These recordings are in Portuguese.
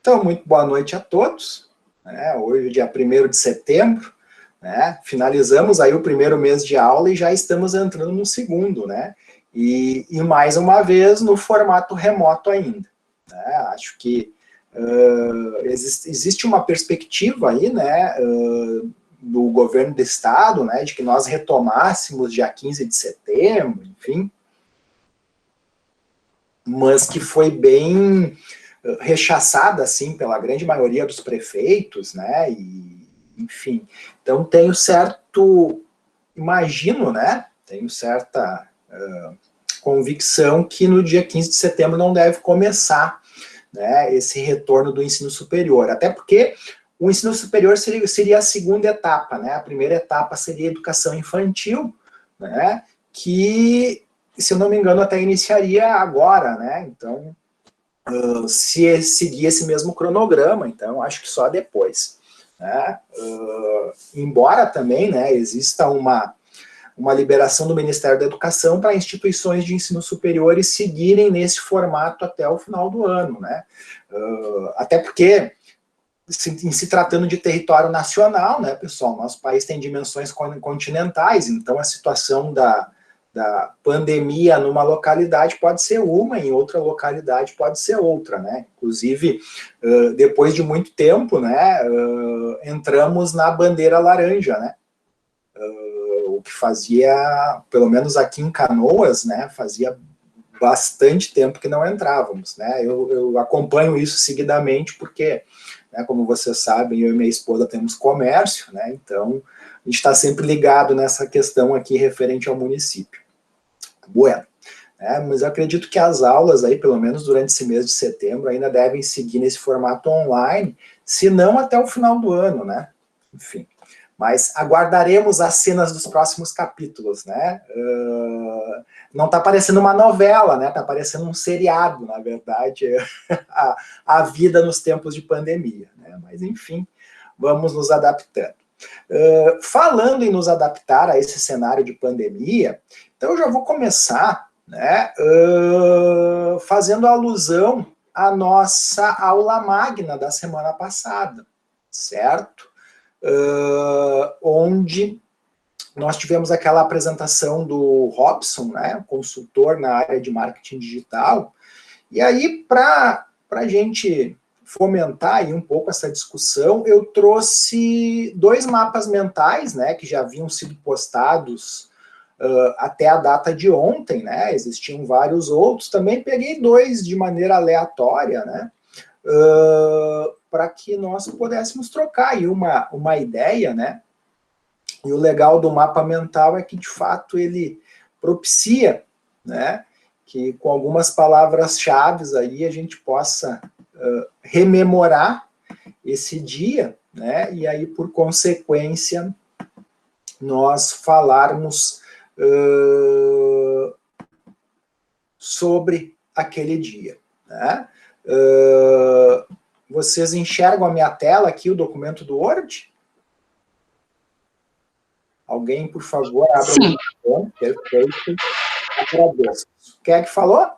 Então, muito boa noite a todos. Hoje, dia 1º de setembro, finalizamos aí o primeiro mês de aula e já estamos entrando no segundo, e mais uma vez no formato remoto ainda. Acho que existe uma perspectiva aí, do governo do estado, de que nós retomássemos dia 15 de setembro, enfim, mas que foi bem rechaçada, assim, pela grande maioria dos prefeitos, enfim. Então, tenho certo, imagino, tenho certa convicção que no dia 15 de setembro não deve começar, esse retorno do ensino superior, até porque o ensino superior seria a segunda etapa, a primeira etapa seria a educação infantil, que, se eu não me engano, até iniciaria agora, então, se seguir esse mesmo cronograma, então, acho que só depois, embora também, exista uma liberação do Ministério da Educação para instituições de ensino superior e seguirem nesse formato até o final do ano, até porque, em se tratando de território nacional, pessoal, nosso país tem dimensões continentais, então a situação da pandemia numa localidade pode ser uma, em outra localidade pode ser outra, Inclusive, depois de muito tempo, entramos na bandeira laranja, o que fazia, pelo menos aqui em Canoas, fazia bastante tempo que não entrávamos, Eu acompanho isso seguidamente porque, como vocês sabem, eu e minha esposa temos comércio, então a gente está sempre ligado nessa questão aqui referente ao município. Bueno, mas eu acredito que as aulas aí, pelo menos durante esse mês de setembro, ainda devem seguir nesse formato online, se não até o final do ano, Enfim, mas aguardaremos as cenas dos próximos capítulos, não está parecendo uma novela, está parecendo um seriado, na verdade, a vida nos tempos de pandemia, mas enfim, vamos nos adaptando. Falando em nos adaptar a esse cenário de pandemia, então eu já vou começar, fazendo alusão à nossa aula magna da semana passada, certo? Onde nós tivemos aquela apresentação do Robson, consultor na área de marketing digital, e aí, para a gente fomentar aí um pouco essa discussão, eu trouxe 2 mapas mentais, que já haviam sido postados até a data de ontem, existiam vários outros, também peguei 2 de maneira aleatória, para que nós pudéssemos trocar aí uma ideia, E o legal do mapa mental é que, de fato, ele propicia, que com algumas palavras-chave aí a gente possa rememorar esse dia, e aí, por consequência, nós falarmos sobre aquele dia, vocês enxergam a minha tela aqui, o documento do Word? Alguém, por favor, abra o microfone. Perfeito. Agradeço. Quem é que falou?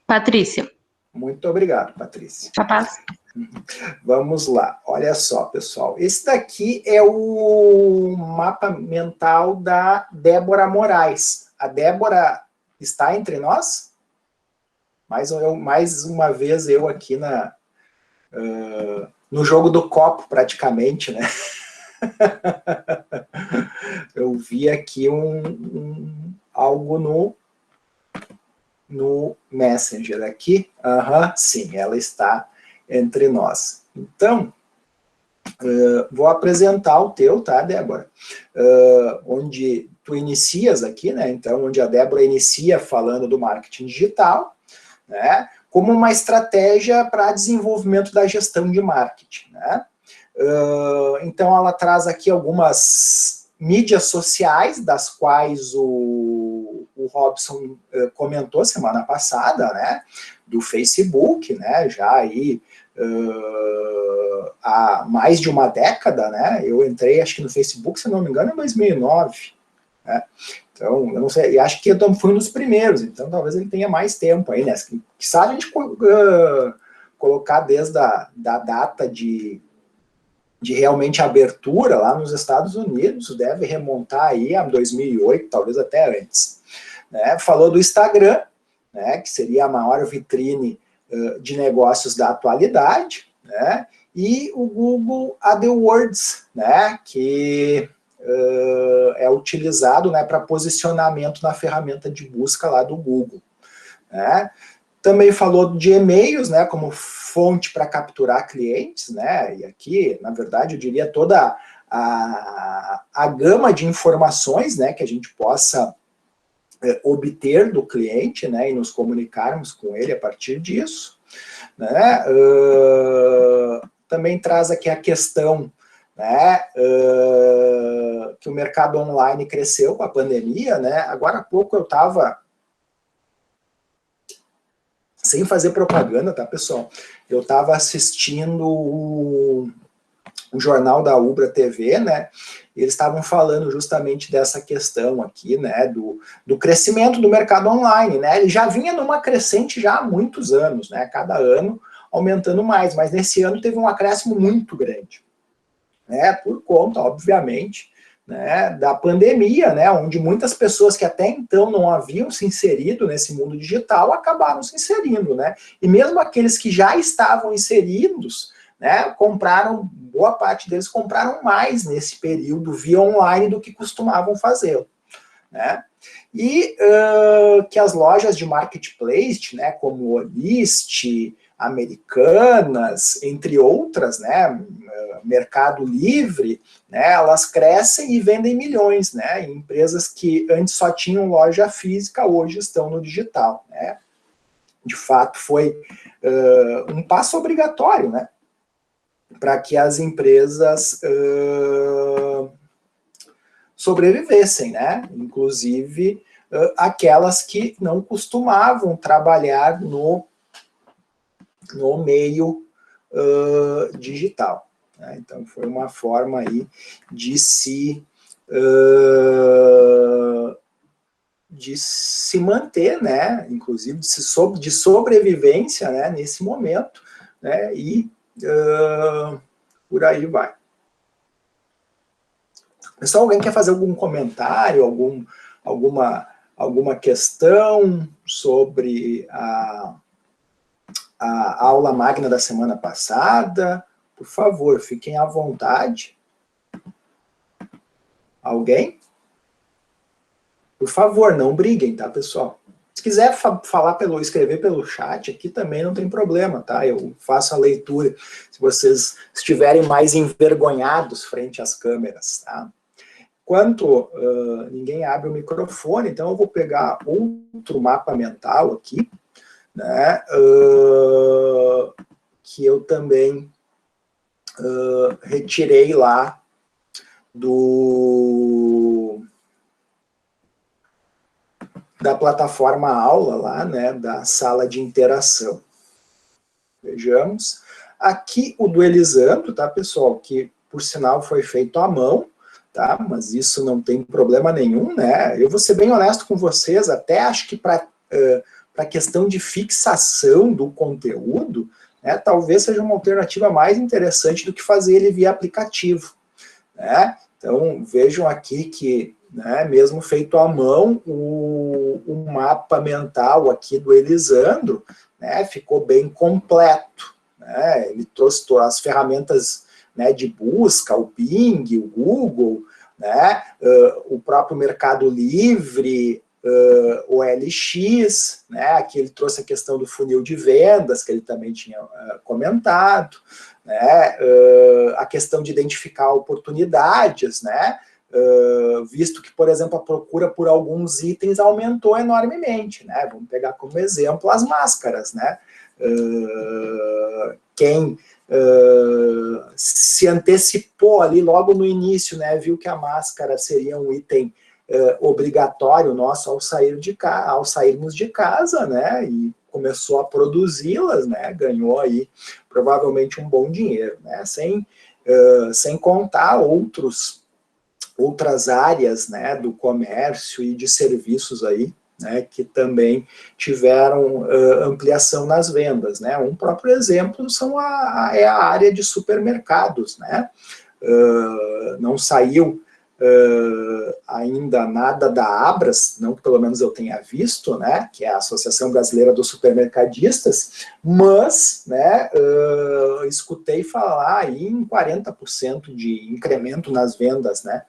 Patrícia. Muito obrigado, Patrícia. Capaz. Vamos lá. Olha só, pessoal. Esse daqui é o mapa mental da Débora Moraes. A Débora está entre nós? Mais uma vez eu aqui no jogo do copo, praticamente, Eu vi aqui algo no Messenger aqui. Sim, ela está entre nós. Então, vou apresentar o teu, tá, Débora? Onde tu inicias aqui, Então, onde a Débora inicia falando do marketing digital, como uma estratégia para desenvolvimento da gestão de marketing, Então, ela traz aqui algumas mídias sociais, das quais o Robson comentou semana passada, do Facebook, já aí há mais de uma década, eu entrei, acho que no Facebook, se não me engano, em 2009, Então, eu não sei, acho que eu fui um dos primeiros, então talvez ele tenha mais tempo aí, Quizá a gente colocar desde a data de realmente abertura lá nos Estados Unidos, deve remontar aí a 2008, talvez até antes. Né? Falou do Instagram, né, que seria a maior vitrine de negócios da atualidade, né, e o Google AdWords, né, que é utilizado, né, para posicionamento na ferramenta de busca lá do Google. Né. Também falou de e-mails, né, como fonte para capturar clientes, né, e aqui, na verdade, eu diria toda a gama de informações, né, que a gente possa obter do cliente, né, e nos comunicarmos com ele a partir disso. Né, também traz aqui a questão, né, que o mercado online cresceu com a pandemia, né, agora há pouco eu estava, sem fazer propaganda, tá, pessoal, eu estava assistindo o jornal da Ubra TV, né, e eles estavam falando justamente dessa questão aqui, né, do crescimento do mercado online, né, ele já vinha numa crescente já há muitos anos, né, cada ano aumentando mais, mas nesse ano teve um acréscimo muito grande, né, por conta, obviamente, né, da pandemia, né, onde muitas pessoas que até então não haviam se inserido nesse mundo digital acabaram se inserindo, né, e mesmo aqueles que já estavam inseridos, né, compraram, boa parte deles compraram mais nesse período via online do que costumavam fazer, né? E que as lojas de marketplace, né, como o List, Americanas, entre outras, né, Mercado Livre, né, elas crescem e vendem milhões, né, empresas que antes só tinham loja física, hoje estão no digital, né? De fato, foi um passo obrigatório, né, para que as empresas sobrevivessem, né? Inclusive aquelas que não costumavam trabalhar no meio digital. Né? Então foi uma forma aí de se manter, né? Inclusive de sobrevivência, né? Nesse momento, né? E por aí vai. Pessoal, alguém quer fazer algum comentário, alguma questão sobre a aula magna da semana passada? Por favor, fiquem à vontade. Alguém? Por favor, não briguem, tá, pessoal? Se quiser escrever pelo chat aqui também não tem problema, tá? Eu faço a leitura, se vocês estiverem mais envergonhados frente às câmeras, tá? Enquanto ninguém abre o microfone, então eu vou pegar outro mapa mental aqui, né? Que eu também retirei lá da plataforma aula lá, né, da sala de interação. Vejamos. Aqui o duelizando, tá, pessoal? Que, por sinal, foi feito à mão, tá? Mas isso não tem problema nenhum, né? Eu vou ser bem honesto com vocês, até acho que para a questão de fixação do conteúdo, né, talvez seja uma alternativa mais interessante do que fazer ele via aplicativo, né? Então, vejam aqui que, né, mesmo feito à mão, o mapa mental aqui do Elisandro, né, ficou bem completo. Né? Ele trouxe as ferramentas, né, de busca, o Bing, o Google, né, o próprio Mercado Livre, o LX, né, aqui ele trouxe a questão do funil de vendas, que ele também tinha comentado, né, a questão de identificar oportunidades, né, visto que, por exemplo, a procura por alguns itens aumentou enormemente, né, vamos pegar como exemplo as máscaras, né, quem se antecipou ali logo no início, né, viu que a máscara seria um item obrigatório nosso ao sairmos de casa, né, e começou a produzi-las, né, ganhou aí provavelmente um bom dinheiro, né, sem contar outras áreas, né, do comércio e de serviços aí, né, que também tiveram ampliação nas vendas, né? Um próprio exemplo é a área de supermercados, né? Não saiu ainda nada da Abras, não que pelo menos eu tenha visto, né, que é a Associação Brasileira dos Supermercadistas, mas, né, escutei falar aí em 40% de incremento nas vendas, né,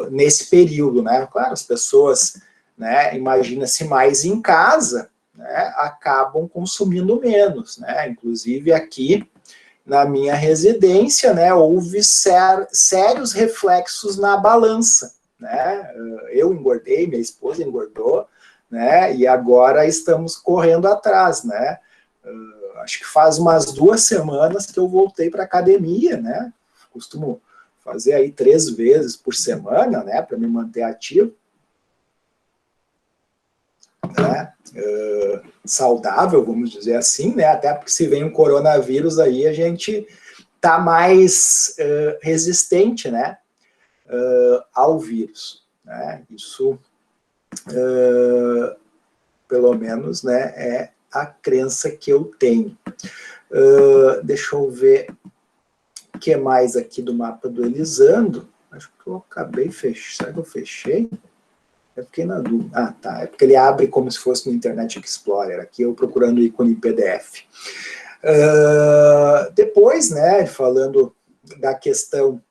nesse período, né. Claro, as pessoas, né, imagina-se mais em casa, né, acabam consumindo menos, né, inclusive aqui na minha residência, né, houve sérios reflexos na balança, né, eu engordei, minha esposa engordou, né, e agora estamos correndo atrás, né, acho que faz umas 2 semanas que eu voltei para a academia, né, costumo fazer aí 3 vezes por semana, né, para me manter ativo, né, saudável, vamos dizer assim, né, até porque se vem um coronavírus aí, a gente tá mais resistente, né, ao vírus, né, isso, pelo menos, né, é a crença que eu tenho. Deixa eu ver o que mais aqui do mapa do Elisandro, acho que eu acabei fechando, será que eu fechei? Eu fiquei na dúvida. Ah, tá. É porque ele abre como se fosse no Internet Explorer. Aqui eu procurando o ícone PDF. Depois, né, falando da questão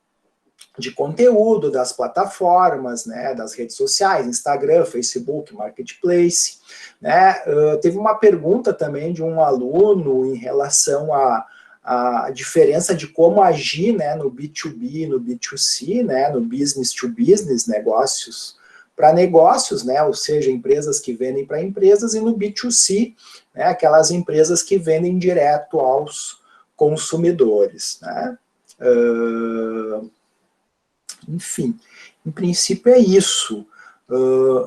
de conteúdo, das plataformas, né, das redes sociais, Instagram, Facebook, Marketplace, né, teve uma pergunta também de um aluno em relação a diferença de como agir, né, no B2B, no B2C, né, no business to business, negócios para negócios, né, ou seja, empresas que vendem para empresas, e no B2C, né, aquelas empresas que vendem direto aos consumidores, né. Enfim, em princípio é isso.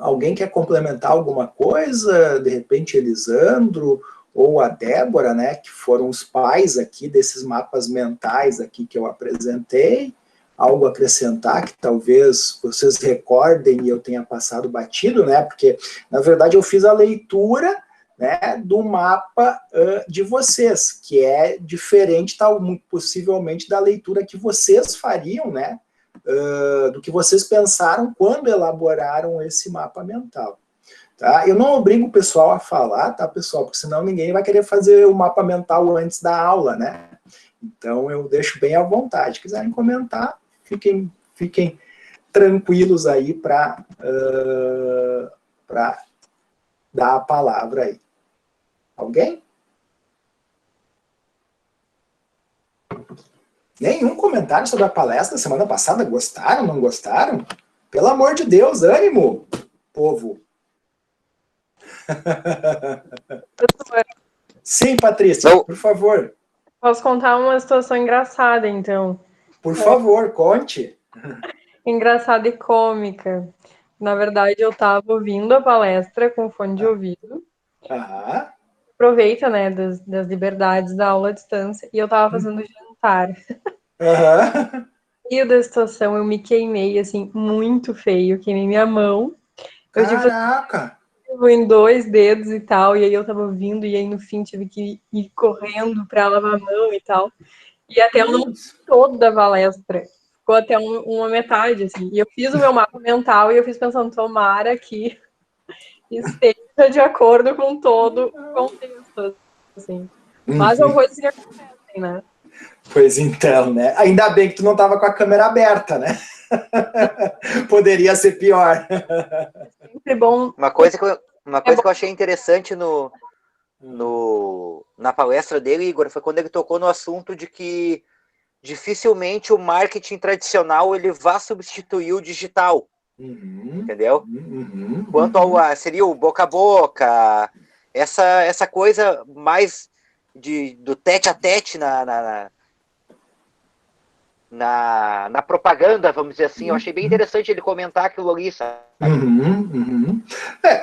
Alguém quer complementar alguma coisa? De repente, Elisandro ou a Débora, né, que foram os pais aqui desses mapas mentais aqui que eu apresentei, algo a acrescentar que talvez vocês recordem e eu tenha passado batido, né, porque, na verdade, eu fiz a leitura, né, do mapa de vocês, que é diferente, tal, possivelmente, da leitura que vocês fariam, né, do que vocês pensaram quando elaboraram esse mapa mental. Tá? Eu não obrigo o pessoal a falar, tá, pessoal? Porque senão ninguém vai querer fazer o mapa mental antes da aula, né? Então eu deixo bem à vontade. Se quiserem comentar, fiquem tranquilos aí para dar a palavra aí. Alguém? Nenhum comentário sobre a palestra da semana passada? Gostaram, não gostaram? Pelo amor de Deus, ânimo, povo. Sim, Patrícia, por favor. Posso contar uma situação engraçada, então? Por favor, conte. Engraçada e cômica. Na verdade, eu estava ouvindo a palestra com fone de ouvido. Aham. Aproveita, né, das liberdades da aula à distância. E eu estava fazendo jantar. Aham. E da situação, eu me queimei, assim, muito feio. Queimei minha mão. Eu tive Caraca. em 2 dedos e tal. E aí eu tava ouvindo. E aí, no fim, tive que ir correndo para lavar a mão e tal. E até eu não toda a palestra. Ficou até uma metade, assim. E eu fiz o meu mapa mental e eu fiz pensando, tomara que esteja de acordo com todo o contexto, assim. Mas são coisas que acontecem, né? Pois então, né? Ainda bem que tu não estava com a câmera aberta, né? Poderia ser pior. É sempre bom. Uma coisa que eu achei interessante na palestra dele, Igor, foi quando ele tocou no assunto de que dificilmente o marketing tradicional ele vai substituir o digital. Entendeu? Quanto ao seria o boca a boca, essa coisa mais do tete a tete na propaganda, vamos dizer assim. Eu achei bem interessante ele comentar aquilo ali, sabe?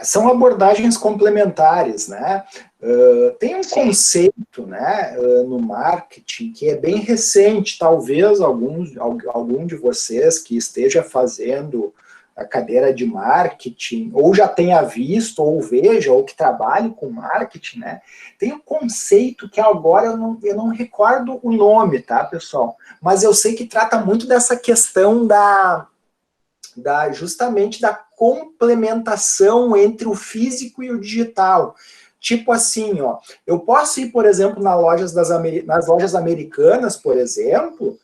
São abordagens complementares, né? Tem um conceito, né, no marketing que é bem recente, talvez algum de vocês que esteja fazendo a cadeira de marketing, ou já tenha visto, ou veja, ou que trabalhe com marketing, né? Tem um conceito que agora eu não recordo o nome, tá, pessoal? Mas eu sei que trata muito dessa questão justamente da complementação entre o físico e o digital. Tipo assim, ó, eu posso ir, por exemplo, nas lojas americanas, por exemplo,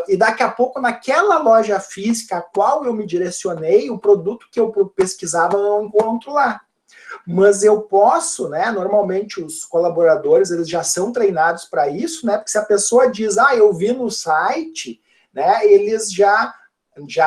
e daqui a pouco, naquela loja física a qual eu me direcionei, o produto que eu pesquisava eu não encontro lá. Mas eu posso, né, normalmente os colaboradores, eles já são treinados para isso, né, porque se a pessoa diz, eu vi no site, né, eles já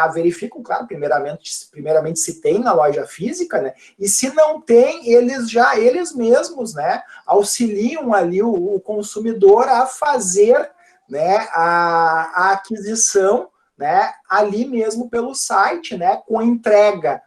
verificam, claro, primeiramente se tem na loja física, né? E se não tem, eles mesmos, né, auxiliam ali o consumidor a fazer, né, a aquisição, né, ali mesmo pelo site, né, com entrega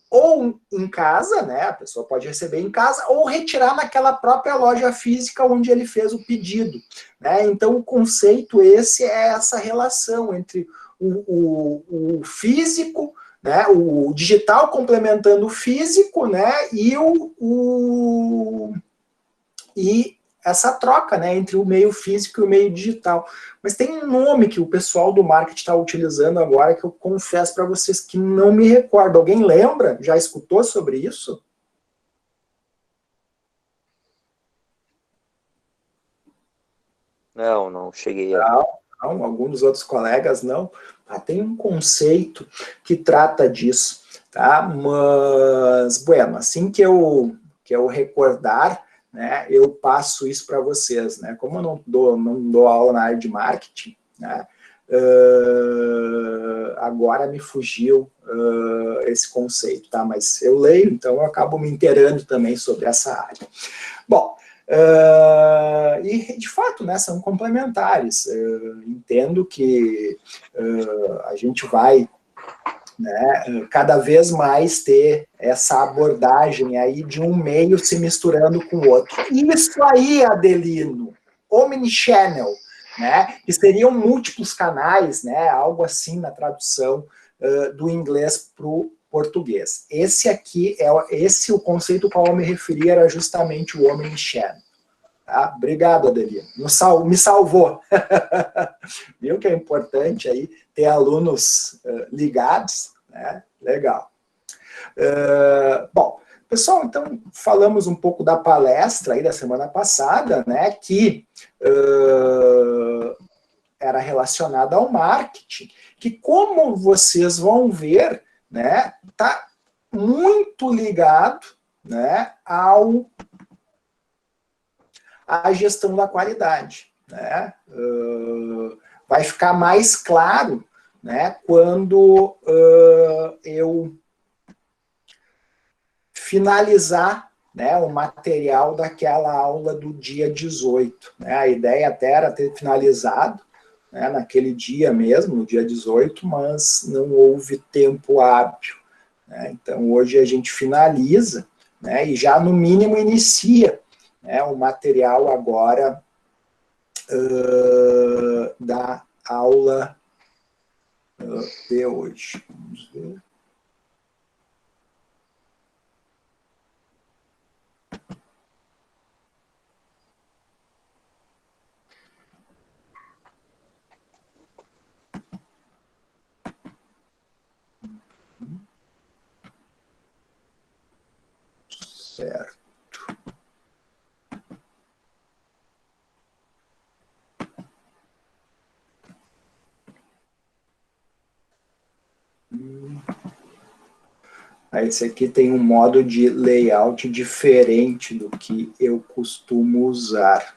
ou em casa, né, a pessoa pode receber em casa, ou retirar naquela própria loja física onde ele fez o pedido, né? Então o conceito é essa relação entre o físico, né, o digital complementando o físico, né, e essa troca, né, entre o meio físico e o meio digital. Mas tem um nome que o pessoal do marketing está utilizando agora que eu confesso para vocês que não me recordo. Alguém lembra? Já escutou sobre isso? Não cheguei a... Não, alguns dos outros colegas não. Tem um conceito que trata disso, tá? Mas, bueno, assim que eu recordar, né, eu passo isso para vocês, né? Como eu não dou aula na área de marketing, né, agora me fugiu esse conceito, tá? Mas eu leio, então eu acabo me inteirando também sobre essa área. Bom, e de fato, né, são complementares. Entendo que a gente vai, né, cada vez mais ter essa abordagem aí de um meio se misturando com o outro. Isso aí, Adelino, omnichannel, né, que seriam múltiplos canais, né, algo assim na tradução do inglês para o português. Esse aqui, o conceito ao qual eu me referi era justamente o omnichannel. Tá? Obrigado, Adelino. Me salvou. Viu que é importante aí ter alunos ligados, né? Legal. Bom, pessoal, então falamos um pouco da palestra aí da semana passada, né? Que era relacionada ao marketing, que como vocês vão ver, né? Tá muito ligado, né? À gestão da qualidade, né? Vai ficar mais claro, né, quando eu finalizar, né, o material daquela aula do dia 18. Né? A ideia até era ter finalizado, né, naquele dia mesmo, no dia 18, mas não houve tempo hábil. Né? Então, hoje a gente finaliza, né, e já no mínimo inicia, né, o material agora da aula de hoje. Vamos ver. Certo. Esse aqui tem um modo de layout diferente do que eu costumo usar.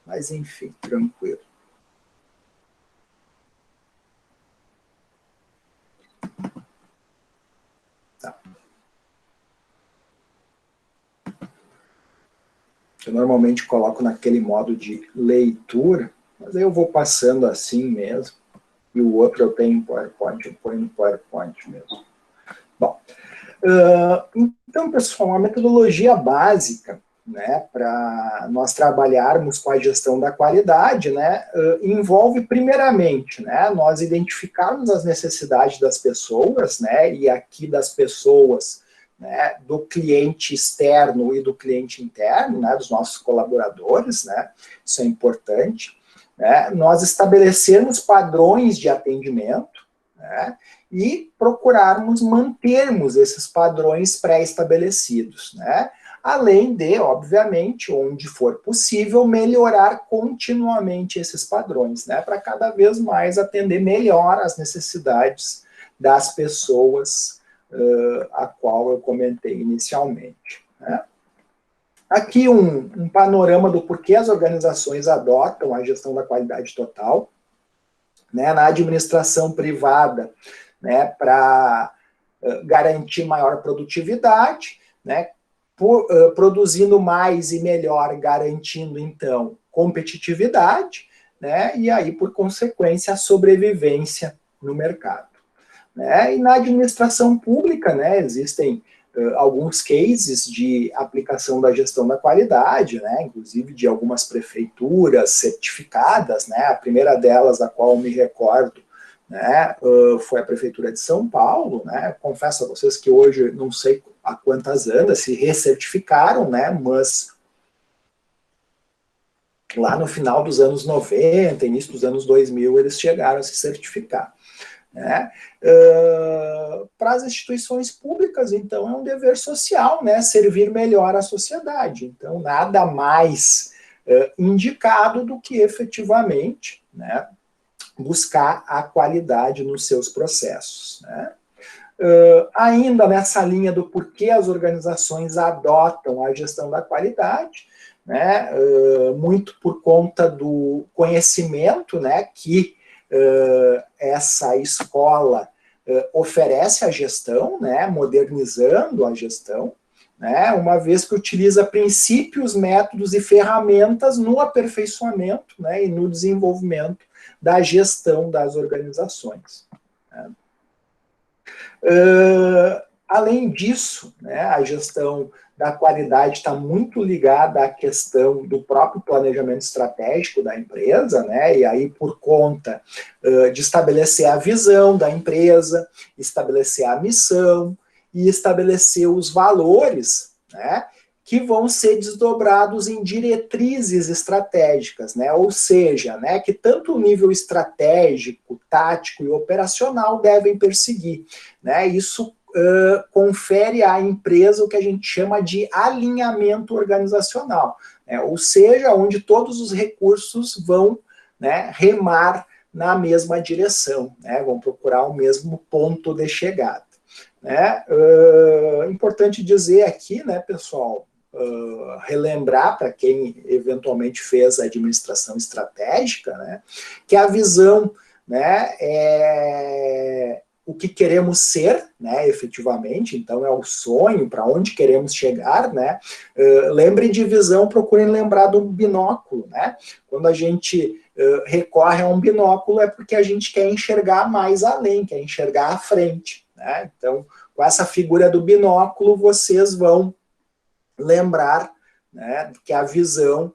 Mas, enfim, tranquilo. Tá. Eu normalmente coloco naquele modo de leitura, mas aí eu vou passando assim mesmo. E o outro eu tenho em PowerPoint, eu ponho no PowerPoint mesmo. Bom, então, pessoal, a metodologia básica, né, para nós trabalharmos com a gestão da qualidade, né, envolve primeiramente, né, nós identificarmos as necessidades das pessoas, né, e aqui das pessoas, né, do cliente externo e do cliente interno, né, dos nossos colaboradores, né, isso é importante, né, nós estabelecermos padrões de atendimento, né, e procurarmos mantermos esses padrões pré-estabelecidos, né, além de, obviamente, onde for possível, melhorar continuamente esses padrões, né, para cada vez mais atender melhor as necessidades das pessoas a qual eu comentei inicialmente, né. Aqui um panorama do porquê as organizações adotam a gestão da qualidade total, né, na administração privada, né, para garantir maior produtividade, né, produzindo mais e melhor, garantindo, então, competitividade, né, e aí, por consequência, a sobrevivência no mercado, né. E na administração pública, né, existem alguns cases de aplicação da gestão da qualidade, né, inclusive de algumas prefeituras certificadas, né, a primeira delas, da qual eu me recordo, né, foi a Prefeitura de São Paulo, né, confesso a vocês que hoje não sei há quantas anos se recertificaram, né, mas lá no final dos anos 90, início dos anos 2000, eles chegaram a se certificar, né. Para as instituições públicas, então, é um dever social, né, servir melhor a sociedade, então nada mais indicado do que efetivamente, né, buscar a qualidade nos seus processos, né. Ainda nessa linha do porquê as organizações adotam a gestão da qualidade, né, muito por conta do conhecimento, né, que essa escola oferece a gestão, né, modernizando a gestão, né, uma vez que utiliza princípios, métodos e ferramentas no aperfeiçoamento, né, e no desenvolvimento da gestão das organizações, né. Além disso, né, a gestão da qualidade está muito ligada à questão do próprio planejamento estratégico da empresa, né, e aí por conta de estabelecer a visão da empresa, estabelecer a missão e estabelecer os valores, né, que vão ser desdobrados em diretrizes estratégicas, né, ou seja, né, que tanto o nível estratégico, tático e operacional devem perseguir, né, isso confere à empresa o que a gente chama de alinhamento organizacional, né, ou seja, onde todos os recursos vão, né, remar na mesma direção, né, vão procurar o mesmo ponto de chegada, né. Importante dizer aqui, né, pessoal, relembrar para quem eventualmente fez a administração estratégica, né, que a visão, né, é o que queremos ser, né, efetivamente, então é o sonho, para onde queremos chegar, né. Lembrem de visão, procurem lembrar do binóculo, né, quando a gente recorre a um binóculo é porque a gente quer enxergar mais além, quer enxergar à frente, né, então com essa figura do binóculo vocês vão lembrar, né, que a visão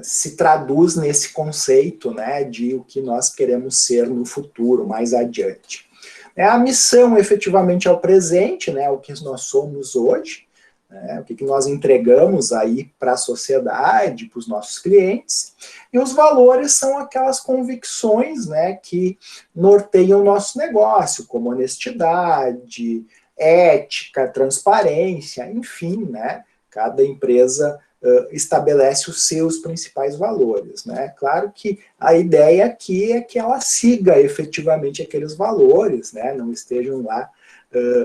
se traduz nesse conceito, né, de o que nós queremos ser no futuro, mais adiante. A missão, efetivamente, é o presente, né, o que nós somos hoje, né, o que nós entregamos aí para a sociedade, para os nossos clientes, e os valores são aquelas convicções, né, que norteiam o nosso negócio, como honestidade, ética, transparência, enfim, né, cada empresa estabelece os seus principais valores, né? Claro que a ideia aqui é que ela siga efetivamente aqueles valores, né? Não estejam lá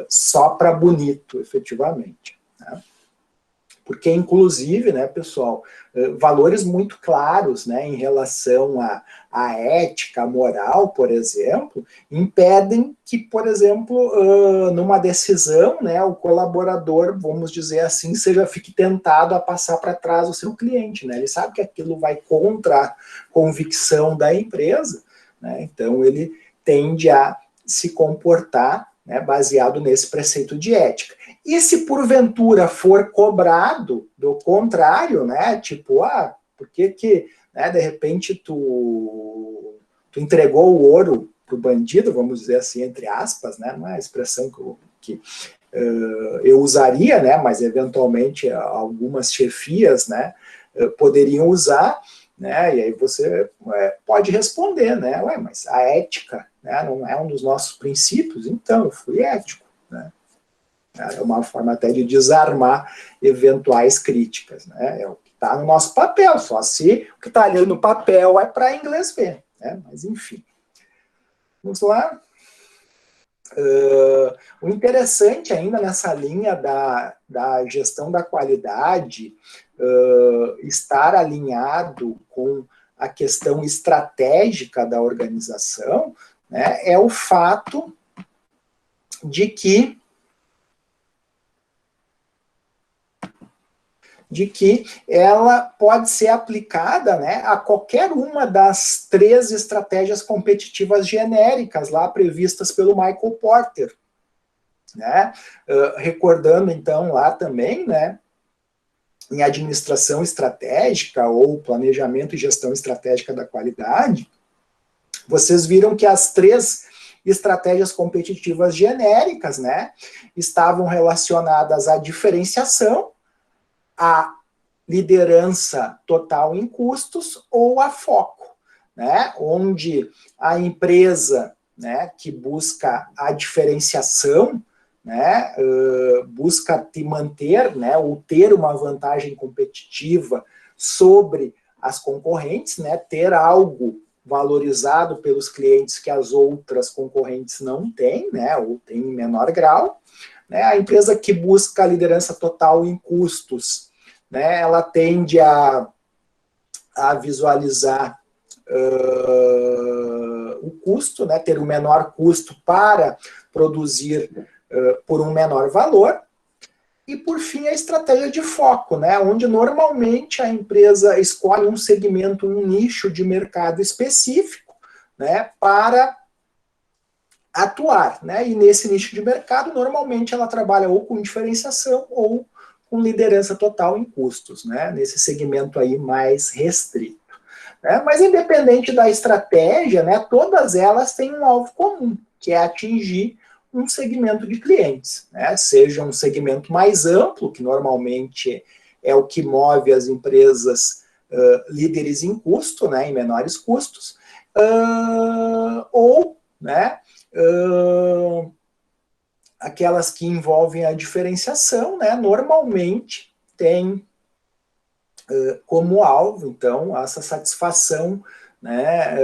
só para bonito, efetivamente, né? Porque, inclusive, né, pessoal, valores muito claros, né, em relação à ética, à moral, por exemplo, impedem que, por exemplo, numa decisão, né, o colaborador, vamos dizer assim, fique tentado a passar para trás o seu cliente, né, ele sabe que aquilo vai contra a convicção da empresa, né, então ele tende a se comportar, né, baseado nesse preceito de ética. E se porventura for cobrado do contrário, né, tipo, por que né, de repente tu entregou o ouro para o bandido, vamos dizer assim, entre aspas, né, não é a expressão que eu usaria, né, mas eventualmente algumas chefias, né, poderiam usar, né, e aí você pode responder, né, mas a ética, né, não é um dos nossos princípios, então eu fui ético, né. É uma forma até de desarmar eventuais críticas, né, é o que está no nosso papel, só se o que está ali no papel é para inglês ver, né, mas enfim. Vamos lá. O interessante ainda nessa linha da gestão da qualidade, estar alinhado com a questão estratégica da organização, né, é o fato de que ela pode ser aplicada, né, a qualquer uma das 3 estratégias competitivas genéricas lá previstas pelo Michael Porter, né, recordando então lá também, né, em administração estratégica ou planejamento e gestão estratégica da qualidade, vocês viram que as 3 estratégias competitivas genéricas, né, estavam relacionadas à diferenciação, a liderança total em custos ou a foco, né? Onde a empresa, né, que busca a diferenciação, né, busca te manter, né, ou ter uma vantagem competitiva sobre as concorrentes, né, ter algo valorizado pelos clientes que as outras concorrentes não têm, né, ou têm em menor grau. A empresa que busca a liderança total em custos, né, ela tende a visualizar o custo, né, ter um menor custo para produzir por um menor valor. E, por fim, a estratégia de foco, né, onde normalmente a empresa escolhe um segmento, um nicho de mercado específico, né, para atuar, né? E nesse nicho de mercado, normalmente ela trabalha ou com diferenciação ou com liderança total em custos, né? Nesse segmento aí mais restrito. Né? Mas independente da estratégia, né, todas elas têm um alvo comum, que é atingir um segmento de clientes, né? Seja um segmento mais amplo, que normalmente é o que move as empresas líderes em custo, né, em menores custos, ou, né, aquelas que envolvem a diferenciação, né, normalmente tem como alvo, então, essa satisfação, né,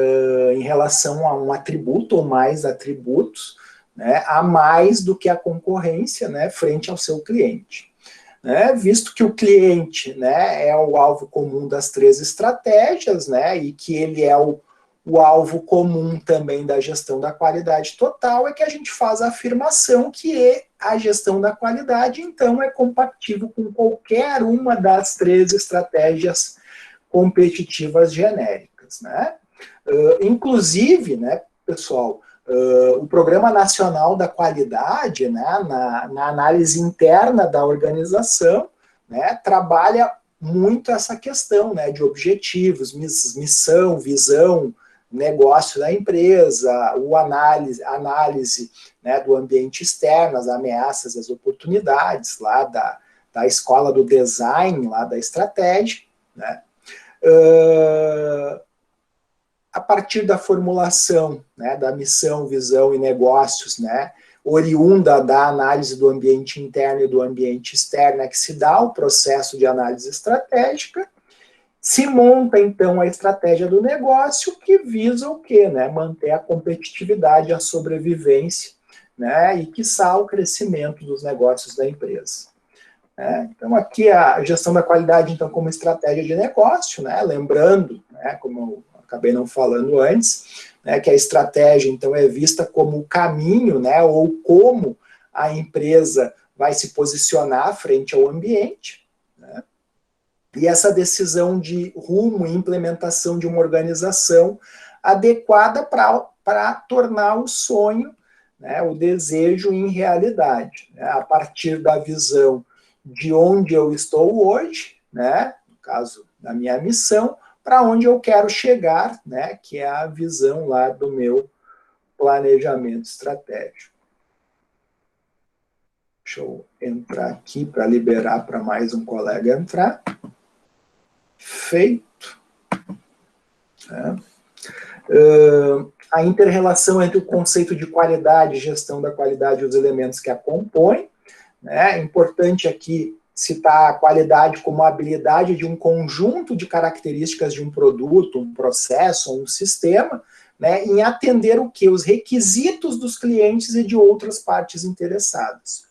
em relação a um atributo ou mais atributos, né, a mais do que a concorrência, né, frente ao seu cliente. Né, visto que o cliente, né, é o alvo comum das 3 estratégias, né, e que ele é o alvo comum também da gestão da qualidade total, é que a gente faz a afirmação que a gestão da qualidade, então, é compatível com qualquer uma das 3 estratégias competitivas genéricas. Né? Inclusive, né, pessoal, o Programa Nacional da Qualidade, né, na análise interna da organização, né, trabalha muito essa questão, né, de objetivos, missão, visão, negócio da empresa, análise né, do ambiente externo, as ameaças, as oportunidades lá da escola do design, lá da estratégia, né? A partir da formulação, né, da missão, visão e negócios, né, oriunda da análise do ambiente interno e do ambiente externo, é que se dá o processo de análise estratégica. Se monta, então, a estratégia do negócio que visa o quê? Né? Manter a competitividade, a sobrevivência, né? E, quiçá, o crescimento dos negócios da empresa. Então, aqui a gestão da qualidade, então, como estratégia de negócio, né? Lembrando, né, como eu acabei não falando antes, né, que a estratégia, então, é vista como o caminho, né, ou como a empresa vai se posicionar frente ao ambiente, né? E essa decisão de rumo e implementação de uma organização adequada para tornar o sonho, né, o desejo em realidade, né, a partir da visão de onde eu estou hoje, né, no caso da minha missão, para onde eu quero chegar, né, que é a visão lá do meu planejamento estratégico. Deixa eu entrar aqui para liberar para mais um colega entrar. Feito. A inter-relação entre o conceito de qualidade e gestão da qualidade e os elementos que a compõem. Né? É importante aqui citar a qualidade como a habilidade de um conjunto de características de um produto, um processo, um sistema, né, em atender o quê? Os requisitos dos clientes e de outras partes interessadas.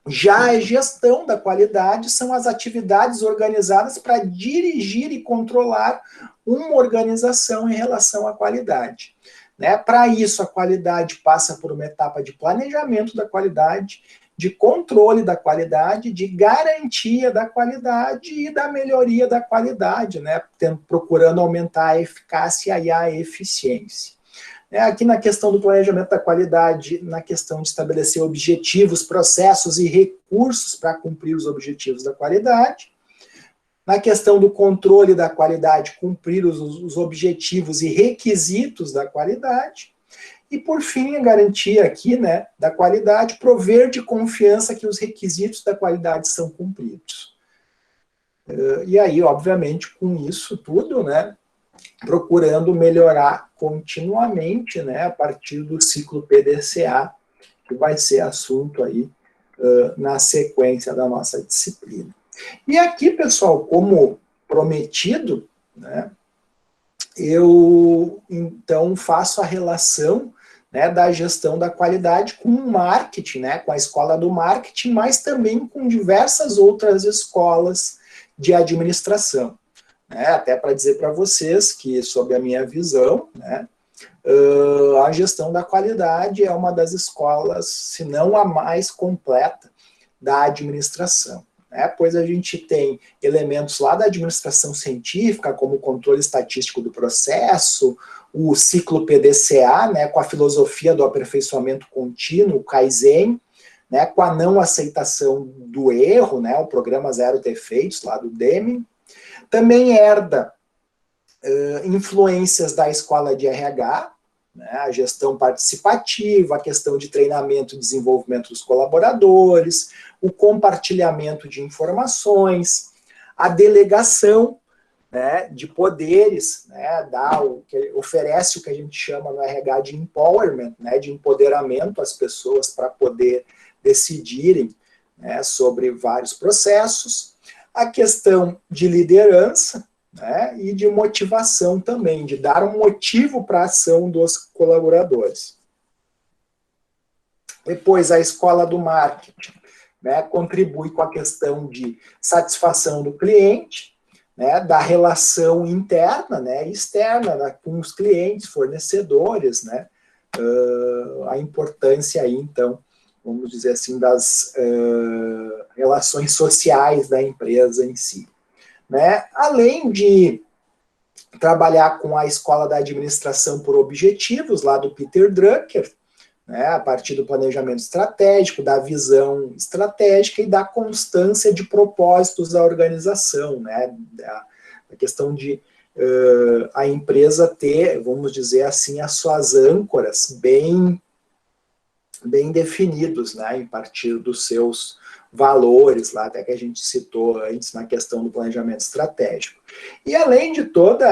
Já a gestão da qualidade são as atividades organizadas para dirigir e controlar uma organização em relação à qualidade. Né? Para isso, a qualidade passa por uma etapa de planejamento da qualidade, de controle da qualidade, de garantia da qualidade e da melhoria da qualidade, né? Procurando aumentar a eficácia e a eficiência. Aqui na questão do planejamento da qualidade, na questão de estabelecer objetivos, processos e recursos para cumprir os objetivos da qualidade. Na questão do controle da qualidade, cumprir os objetivos e requisitos da qualidade. E, por fim, a garantia aqui, né, da qualidade, prover de confiança que os requisitos da qualidade são cumpridos. E aí, obviamente, com isso tudo, né, procurando melhorar continuamente, né, a partir do ciclo PDCA, que vai ser assunto aí na sequência da nossa disciplina. E aqui, pessoal, como prometido, né, eu, então, faço a relação, né, da gestão da qualidade com o marketing, né, com a escola do marketing, mas também com diversas outras escolas de administração. Né, até para dizer para vocês que, sob a minha visão, né, a gestão da qualidade é uma das escolas, se não a mais completa, da administração. Né, pois a gente tem elementos lá da administração científica, como o controle estatístico do processo, o ciclo PDCA, né, com a filosofia do aperfeiçoamento contínuo, o Kaizen, né, com a não aceitação do erro, né, o programa Zero Defeitos, lá do Deming. Também herda influências da escola de RH, né, a gestão participativa, a questão de treinamento e desenvolvimento dos colaboradores, o compartilhamento de informações, a delegação, né, de poderes, né, oferece o que a gente chama no RH de empowerment, né, de empoderamento às pessoas para poder decidirem, né, sobre vários processos, a questão de liderança, né, e de motivação também, de dar um motivo para a ação dos colaboradores. Depois, a escola do marketing, né, contribui com a questão de satisfação do cliente, né, da relação interna, né, e externa, né, com os clientes, fornecedores, né, a importância aí, então, vamos dizer assim, das relações sociais da empresa em si. Né? Além de trabalhar com a escola da administração por objetivos, lá do Peter Drucker, né, a partir do planejamento estratégico, da visão estratégica e da constância de propósitos da organização, né, a questão de a empresa ter, vamos dizer assim, as suas âncoras bem definidos, né, em partir dos seus valores, lá até que a gente citou antes na questão do planejamento estratégico. E além de toda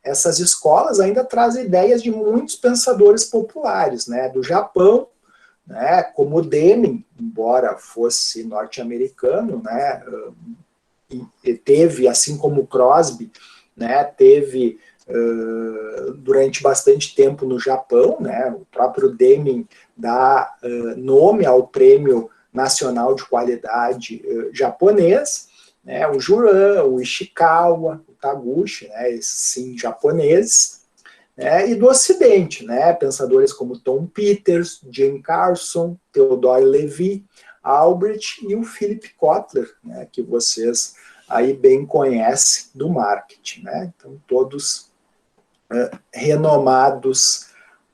essas escolas ainda trazem ideias de muitos pensadores populares, né, do Japão, né, como o Deming, embora fosse norte-americano, né, teve, assim como o Crosby, né, teve durante bastante tempo no Japão, né, o próprio Deming dá nome ao Prêmio Nacional de Qualidade japonês, né, o Juran, o Ishikawa, o Taguchi, né, esses sim japoneses, né, e do Ocidente, né, pensadores como Tom Peters, Jim Carson, Theodore Levy, Albrecht e o Philip Kotler, né, que vocês aí bem conhecem do marketing, né, então todos renomados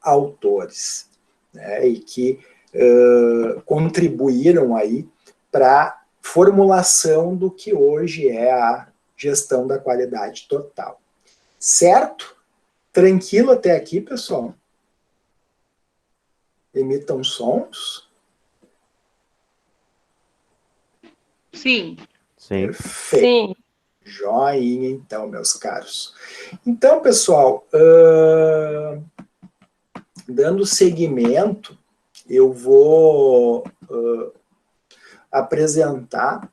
autores, né, e que contribuíram aí para a formulação do que hoje é a gestão da qualidade total. Certo? Tranquilo até aqui, pessoal? Emitam sons? Sim. Sim. Perfeito. Sim. Joinha, então, meus caros. Então, pessoal, dando seguimento, eu vou apresentar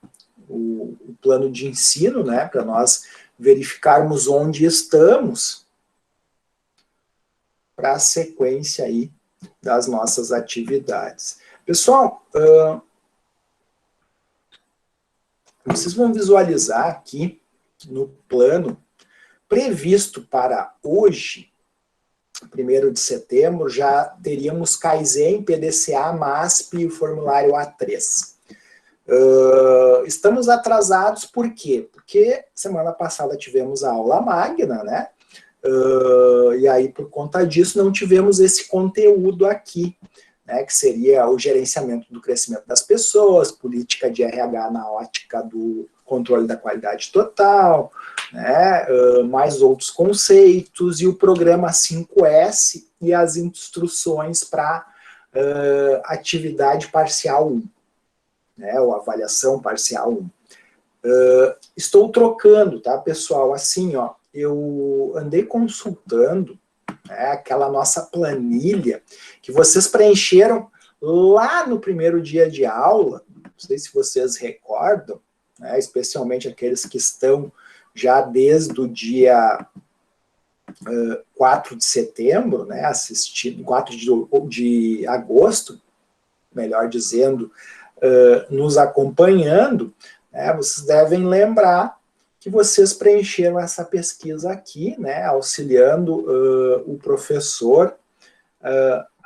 o plano de ensino, né, para nós verificarmos onde estamos para a sequência aí das nossas atividades. Pessoal, vocês vão visualizar aqui no plano previsto para hoje, 1º de setembro, já teríamos Kaizen, PDCA, MASP e o formulário A3. Estamos atrasados por quê? Porque semana passada tivemos a aula magna, né? E aí, por conta disso, não tivemos esse conteúdo aqui, né? Que seria o gerenciamento do crescimento das pessoas, política de RH na ótica do controle da qualidade total, né? Mais outros conceitos, e o programa 5S e as instruções para atividade parcial 1. Né, ou avaliação parcial 1. Estou trocando, tá, pessoal? Assim, ó, eu andei consultando, né, aquela nossa planilha que vocês preencheram lá no primeiro dia de aula, não sei se vocês recordam, né, especialmente aqueles que estão já desde o dia 4 de setembro, né, assistindo, 4 de agosto, melhor dizendo, nos acompanhando, né, vocês devem lembrar que vocês preencheram essa pesquisa aqui, né, auxiliando o professor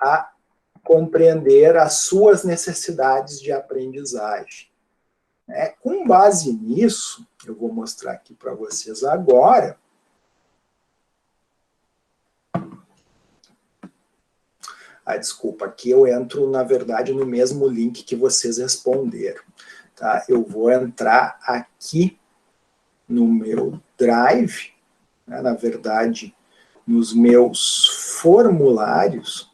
a compreender as suas necessidades de aprendizagem. Né? Com base nisso, eu vou mostrar aqui para vocês agora. Desculpa, aqui eu entro, na verdade, no mesmo link que vocês responderam. Tá? Eu vou entrar aqui no meu Drive, né, na verdade, nos meus formulários.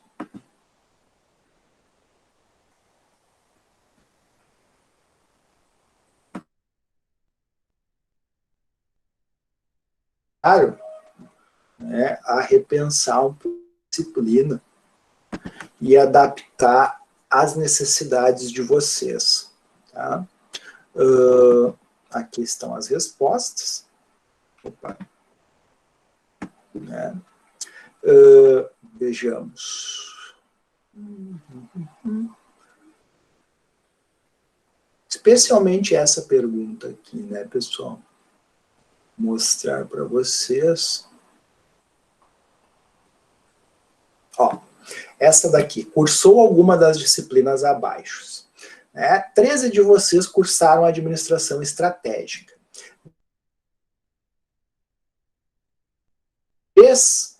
Claro, né, a repensar um pouco a disciplina e adaptar às necessidades de vocês. Tá? Aqui estão as respostas. Opa. Né? Vejamos. Especialmente essa pergunta aqui, né, pessoal? Mostrar para vocês. Ó, essa daqui. Cursou alguma das disciplinas abaixo. Né? 13 de vocês cursaram administração estratégica. 3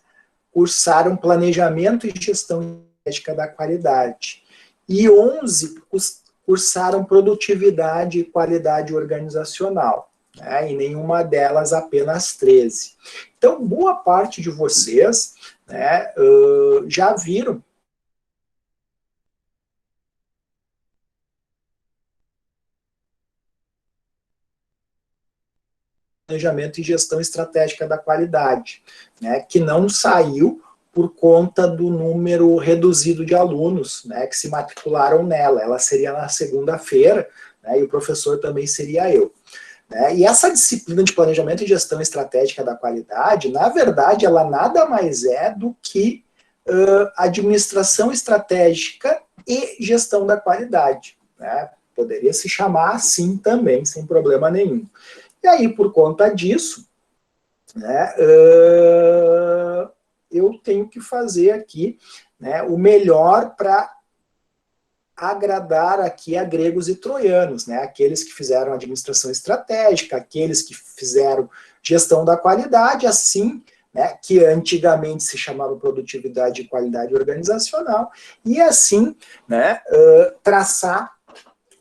cursaram planejamento e gestão estratégica da qualidade. E 11 cursaram produtividade e qualidade organizacional. Né? E nenhuma delas, apenas 13. Então, boa parte de vocês, né, já viram planejamento e gestão estratégica da qualidade, né, que não saiu por conta do número reduzido de alunos, né, que se matricularam nela. Ela seria na segunda-feira, né, e o professor também seria eu. Né, e essa disciplina de planejamento e gestão estratégica da qualidade, na verdade, ela nada mais é do que administração estratégica e gestão da qualidade. Né, poderia se chamar assim também, sem problema nenhum. E aí, por conta disso, né, eu tenho que fazer aqui, né, o melhor para agradar aqui a gregos e troianos, né, aqueles que fizeram administração estratégica, aqueles que fizeram gestão da qualidade, assim né, que antigamente se chamava produtividade e qualidade organizacional, e assim, né, traçar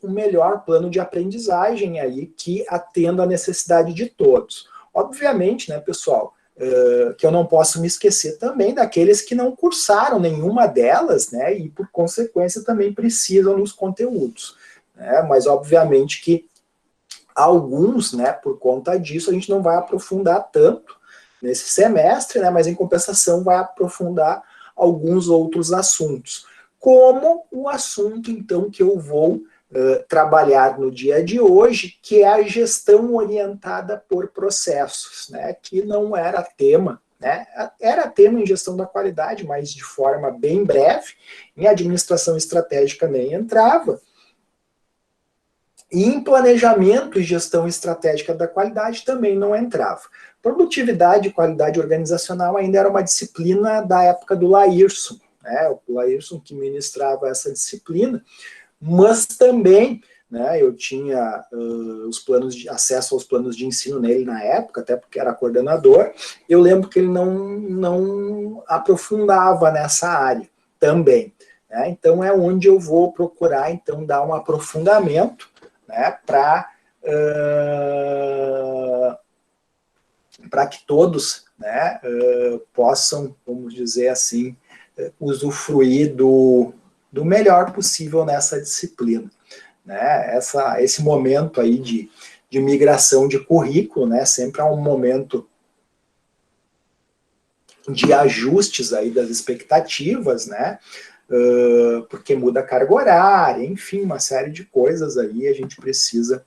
um melhor plano de aprendizagem aí que atenda à necessidade de todos. Obviamente, né, pessoal, que eu não posso me esquecer também daqueles que não cursaram nenhuma delas, né, e por consequência também precisam dos conteúdos, né, mas obviamente que alguns, né, por conta disso, a gente não vai aprofundar tanto nesse semestre, né, mas em compensação vai aprofundar alguns outros assuntos, como o assunto, então, que eu vou trabalhar no dia de hoje, que é a gestão orientada por processos, né, que não era tema, né, era tema em gestão da qualidade, mas de forma bem breve, em administração estratégica nem entrava, e em planejamento e gestão estratégica da qualidade também não entrava. Produtividade e qualidade organizacional ainda era uma disciplina da época do Laírson, né, o Laírson que ministrava essa disciplina, mas também, né, eu tinha os planos de acesso aos planos de ensino nele na época, até porque era coordenador, eu lembro que ele não aprofundava nessa área também, né, então é onde eu vou procurar, então, dar um aprofundamento, né, para que todos, né, possam, vamos dizer assim, usufruir do melhor possível nessa disciplina, né? Esse momento aí de migração de currículo, né, sempre é um momento de ajustes aí das expectativas, né, porque muda a carga horária, enfim, uma série de coisas aí a gente precisa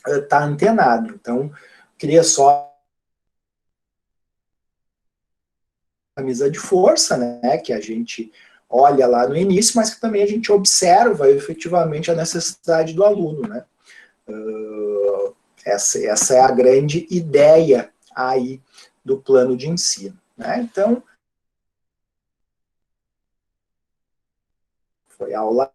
estar antenado. Então, queria só camisa de força, né, que a gente olha lá no início, mas que também a gente observa efetivamente a necessidade do aluno, né. Essa é a grande ideia aí do plano de ensino, né. Então, foi aula.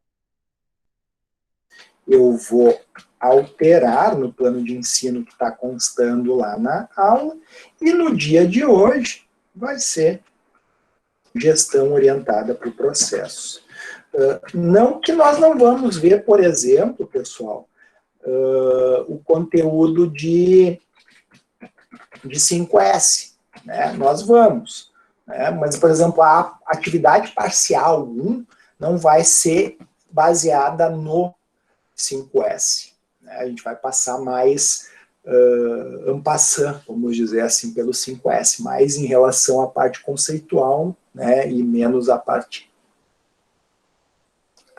Eu vou alterar no plano de ensino que está constando lá na aula, e no dia de hoje vai ser gestão orientada para o processo. Não que nós não vamos ver, por exemplo, pessoal, o conteúdo de 5S, né? Nós vamos, né? Mas, por exemplo, a atividade parcial 1 não vai ser baseada no 5S, né? A gente vai passar mais en passant, vamos dizer assim, pelo 5S, mais em relação à parte conceitual, né, e menos à parte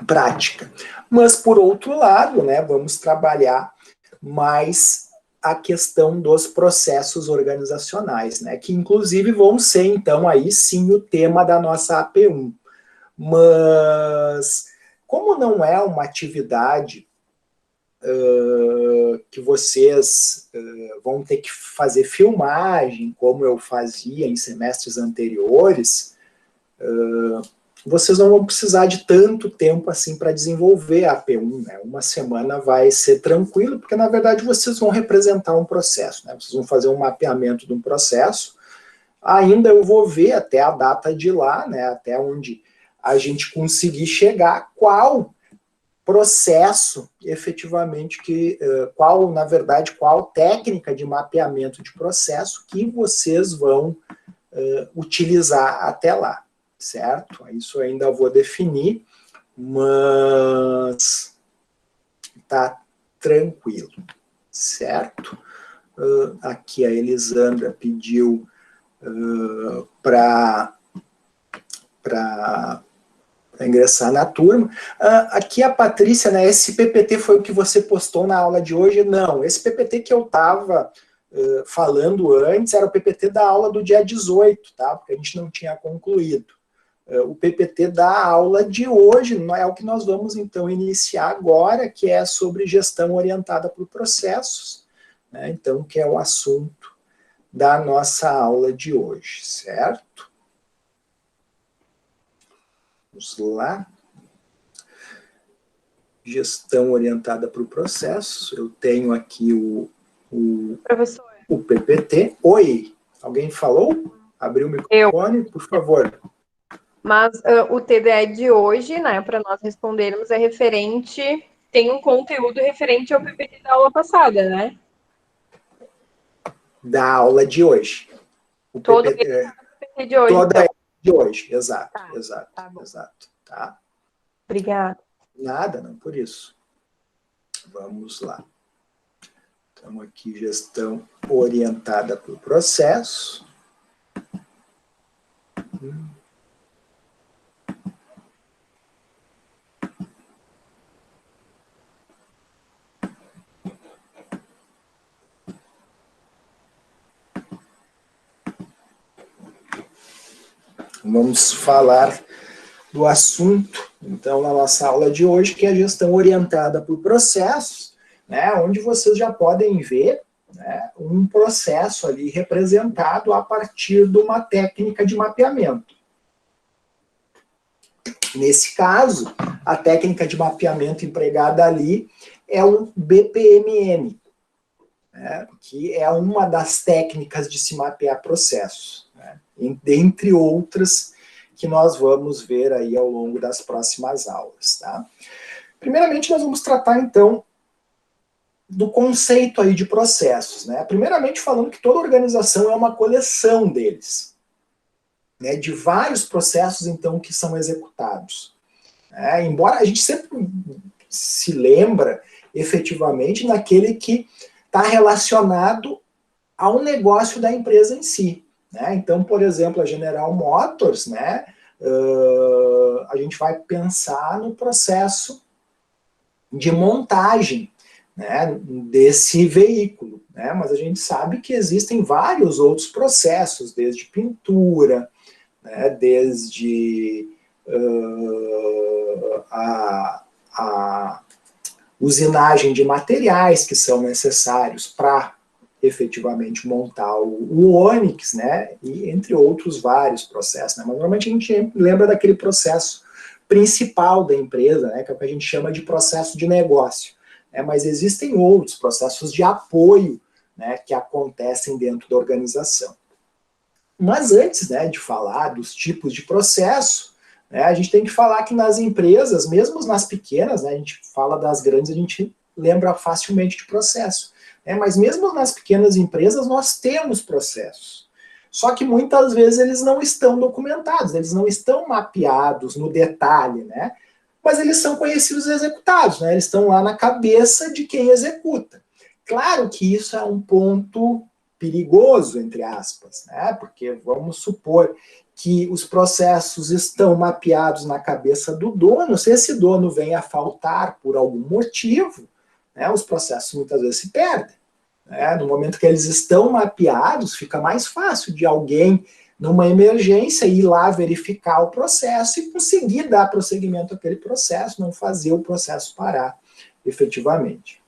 prática. Mas, por outro lado, né, vamos trabalhar mais a questão dos processos organizacionais, né, que inclusive vão ser, então, aí sim o tema da nossa AP1. Mas, como não é uma atividade que vocês vão ter que fazer filmagem, como eu fazia em semestres anteriores, vocês não vão precisar de tanto tempo assim para desenvolver a AP1, né? Uma semana vai ser tranquilo, porque na verdade vocês vão representar um processo, né? Vocês vão fazer um mapeamento de um processo. Ainda eu vou ver até a data de lá, né? Até onde a gente conseguir chegar, qual processo, efetivamente, qual técnica de mapeamento de processo que vocês vão utilizar até lá, certo? Isso eu ainda vou definir, mas tá tranquilo, certo? Aqui a Elisandra pediu para ingressar na turma. Aqui a Patrícia, né, esse PPT foi o que você postou na aula de hoje? Não, esse PPT que eu estava falando antes era o PPT da aula do dia 18, tá? Porque a gente não tinha concluído. O PPT da aula de hoje não é o que nós vamos, então, iniciar agora, que é sobre gestão orientada por processos, né? Então, que é o assunto da nossa aula de hoje, certo? Vamos lá. Gestão orientada para o processo. Eu tenho aqui o PPT. Oi, alguém falou? abrir o microfone, por favor. Mas o TDE de hoje, né, para nós respondermos, é referente, tem um conteúdo referente ao PPT da aula passada, né? Da aula de hoje. Todo PPT de hoje. Toda Então. de hoje, exato, Tá, exato, tá bom. exato. Tá? Obrigada. Nada, não, por isso. Vamos lá. Estamos aqui, gestão orientada por processo. Vamos falar do assunto, então, na nossa aula de hoje, que é a gestão orientada por processos, né, onde vocês já podem ver, né, um processo ali representado a partir de uma técnica de mapeamento. Nesse caso, a técnica de mapeamento empregada ali é um BPMN, né, que é uma das técnicas de se mapear processos, né, dentre outras que nós vamos ver aí ao longo das próximas aulas, tá? Primeiramente, nós vamos tratar, então, do conceito aí de processos, né? Primeiramente, falando que toda organização é uma coleção deles, né? De vários processos, então, que são executados. Embora a gente sempre se lembra, efetivamente, naquele que está relacionado ao negócio da empresa em si. Né? Então, por exemplo, a General Motors, né, a gente vai pensar no processo de montagem, né, desse veículo, né? Mas a gente sabe que existem vários outros processos, desde pintura, né, desde a usinagem de materiais que são necessários para efetivamente montar o Onix, né, e entre outros vários processos, né, mas normalmente a gente lembra daquele processo principal da empresa, né, que é o que a gente chama de processo de negócio, né, mas existem outros processos de apoio, né, que acontecem dentro da organização. Mas antes, né, de falar dos tipos de processo, né, a gente tem que falar que nas empresas, mesmo nas pequenas, né, a gente fala das grandes, a gente lembra facilmente de processo. Mas mesmo nas pequenas empresas nós temos processos. Só que muitas vezes eles não estão documentados, eles não estão mapeados no detalhe, né? Mas eles são conhecidos e executados, né? Eles estão lá na cabeça de quem executa. Claro que isso é um ponto perigoso, entre aspas, né? Porque vamos supor que os processos estão mapeados na cabeça do dono, se esse dono vem a faltar por algum motivo, né, os processos muitas vezes se perdem. Né? No momento que eles estão mapeados, fica mais fácil de alguém, numa emergência, ir lá verificar o processo e conseguir dar prosseguimento àquele processo, não fazer o processo parar efetivamente.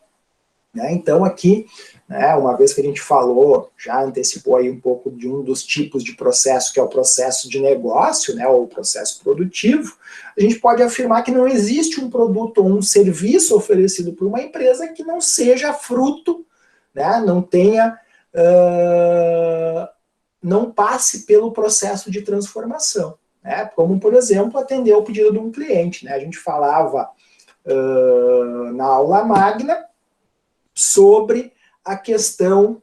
Né? Então aqui, né, uma vez que a gente falou, já antecipou aí um pouco de um dos tipos de processo, que é o processo de negócio, né, ou o processo produtivo, a gente pode afirmar que não existe um produto ou um serviço oferecido por uma empresa que não seja fruto, né, não tenha, não passe pelo processo de transformação. Né, como, por exemplo, atender ao pedido de um cliente. Né, a gente falava na aula magna sobre a questão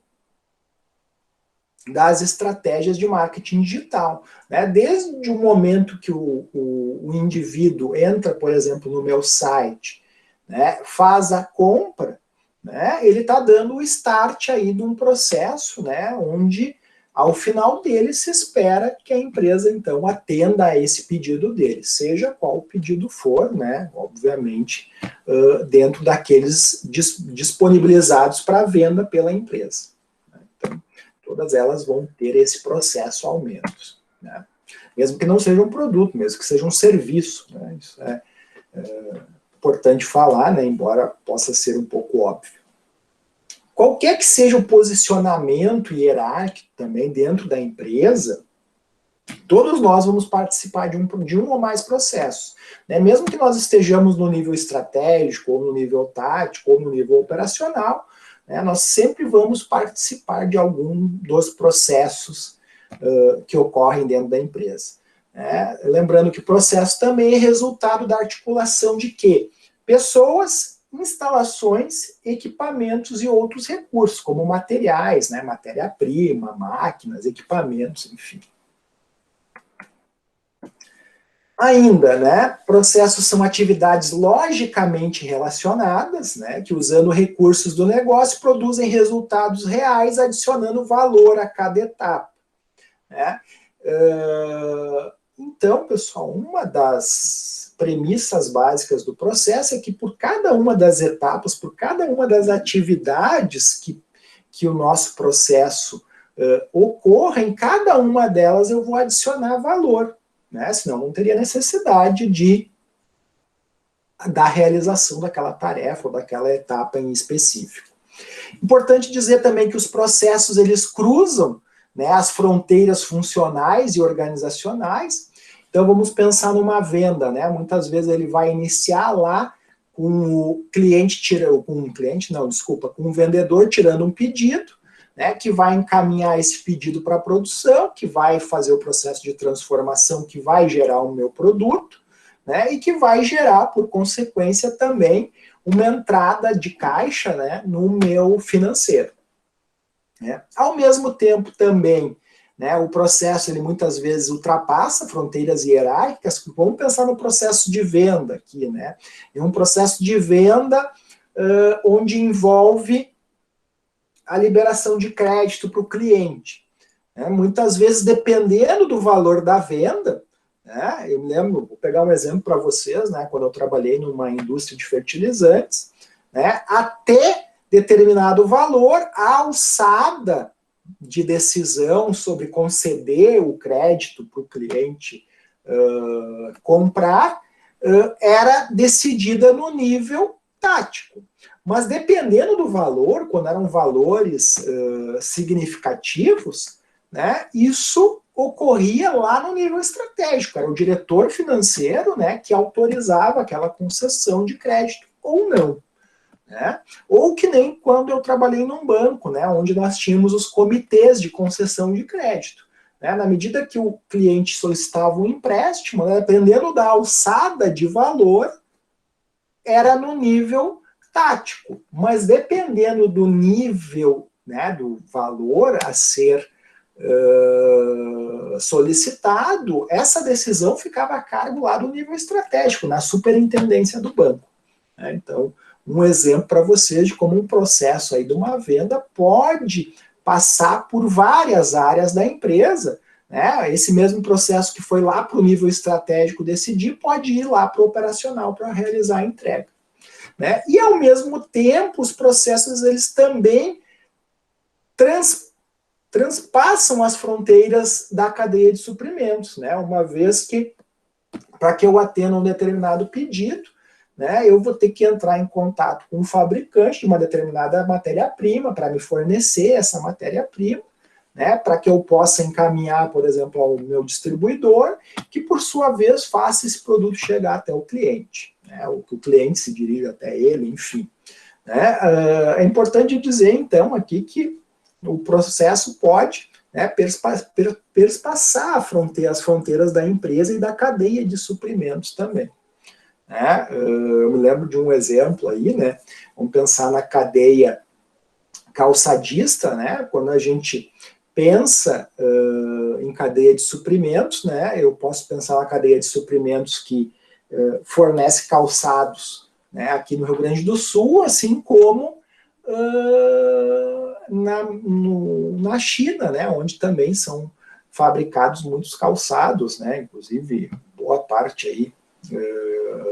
das estratégias de marketing digital. Né? Desde o momento que o indivíduo entra, por exemplo, no meu site, né, faz a compra, né, ele está dando o start aí de um processo, né, onde ao final dele se espera que a empresa então atenda a esse pedido dele, seja qual o pedido for, né, obviamente dentro daqueles disponibilizados para venda pela empresa. Então, todas elas vão ter esse processo ao menos. Né? Mesmo que não seja um produto, mesmo que seja um serviço. Né? Isso é importante falar, né? Embora possa ser um pouco óbvio. Qualquer que seja o posicionamento hierárquico também dentro da empresa, todos nós vamos participar de um ou mais processos. Né? Mesmo que nós estejamos no nível estratégico, ou no nível tático, ou no nível operacional, né, nós sempre vamos participar de algum dos processos que ocorrem dentro da empresa. Lembrando que o processo também é resultado da articulação de quê? Pessoas, instalações, equipamentos e outros recursos, como materiais, né, matéria-prima, máquinas, equipamentos, enfim. Ainda, né, processos são atividades logicamente relacionadas, né, que usando recursos do negócio produzem resultados reais, adicionando valor a cada etapa. Né? Então, pessoal, uma das premissas básicas do processo é que por cada uma das etapas, por cada uma das atividades que o nosso processo ocorra, em cada uma delas eu vou adicionar valor, né? Senão não teria necessidade da realização daquela tarefa ou daquela etapa em específico. Importante dizer também que os processos eles cruzam, né, as fronteiras funcionais e organizacionais. Então vamos pensar numa venda, né? Muitas vezes ele vai iniciar lá com o cliente com o vendedor tirando um pedido, né, que vai encaminhar esse pedido para a produção, que vai fazer o processo de transformação, que vai gerar o meu produto, né, e que vai gerar, por consequência, também uma entrada de caixa, né, no meu financeiro. Né. Ao mesmo tempo também, né, o processo ele muitas vezes ultrapassa fronteiras hierárquicas. Vamos pensar no processo de venda aqui, né? É um processo de venda onde envolve a liberação de crédito para o cliente. Né? Muitas vezes, dependendo do valor da venda, né, eu me lembro, vou pegar um exemplo para vocês, né, quando eu trabalhei numa indústria de fertilizantes, né, até determinado valor, a alçada de decisão sobre conceder o crédito para o cliente comprar era decidida no nível tático. Mas dependendo do valor, quando eram valores significativos, né, isso ocorria lá no nível estratégico. Era o diretor financeiro, né, que autorizava aquela concessão de crédito ou não. Né? Ou que nem quando eu trabalhei num banco, né, onde nós tínhamos os comitês de concessão de crédito. Né? Na medida que o cliente solicitava um empréstimo, né, dependendo da alçada de valor, era no nível tático. Mas dependendo do nível, né, do valor a ser solicitado, essa decisão ficava a cargo lá do nível estratégico, na superintendência do banco. Né? Então, um exemplo para vocês de como um processo aí de uma venda pode passar por várias áreas da empresa, né? Esse mesmo processo que foi lá para o nível estratégico decidir pode ir lá para o operacional para realizar a entrega. Né? E ao mesmo tempo os processos eles também transpassam as fronteiras da cadeia de suprimentos, né? Uma vez que para que eu atenda um determinado pedido, né, eu vou ter que entrar em contato com um fabricante de uma determinada matéria-prima para me fornecer essa matéria-prima, né, para que eu possa encaminhar, por exemplo, ao meu distribuidor, que por sua vez faça esse produto chegar até o cliente, né, ou que o cliente se dirija até ele, enfim. Né. É importante dizer, então, aqui que o processo pode, né, perspassar as fronteiras da empresa e da cadeia de suprimentos também. Né? Eu me lembro de um exemplo aí, né? Vamos pensar na cadeia calçadista, né? Quando a gente pensa em cadeia de suprimentos, né? Eu posso pensar na cadeia de suprimentos que fornece calçados, né? Aqui no Rio Grande do Sul, assim como na China, né? Onde também são fabricados muitos calçados, né? Inclusive boa parte aí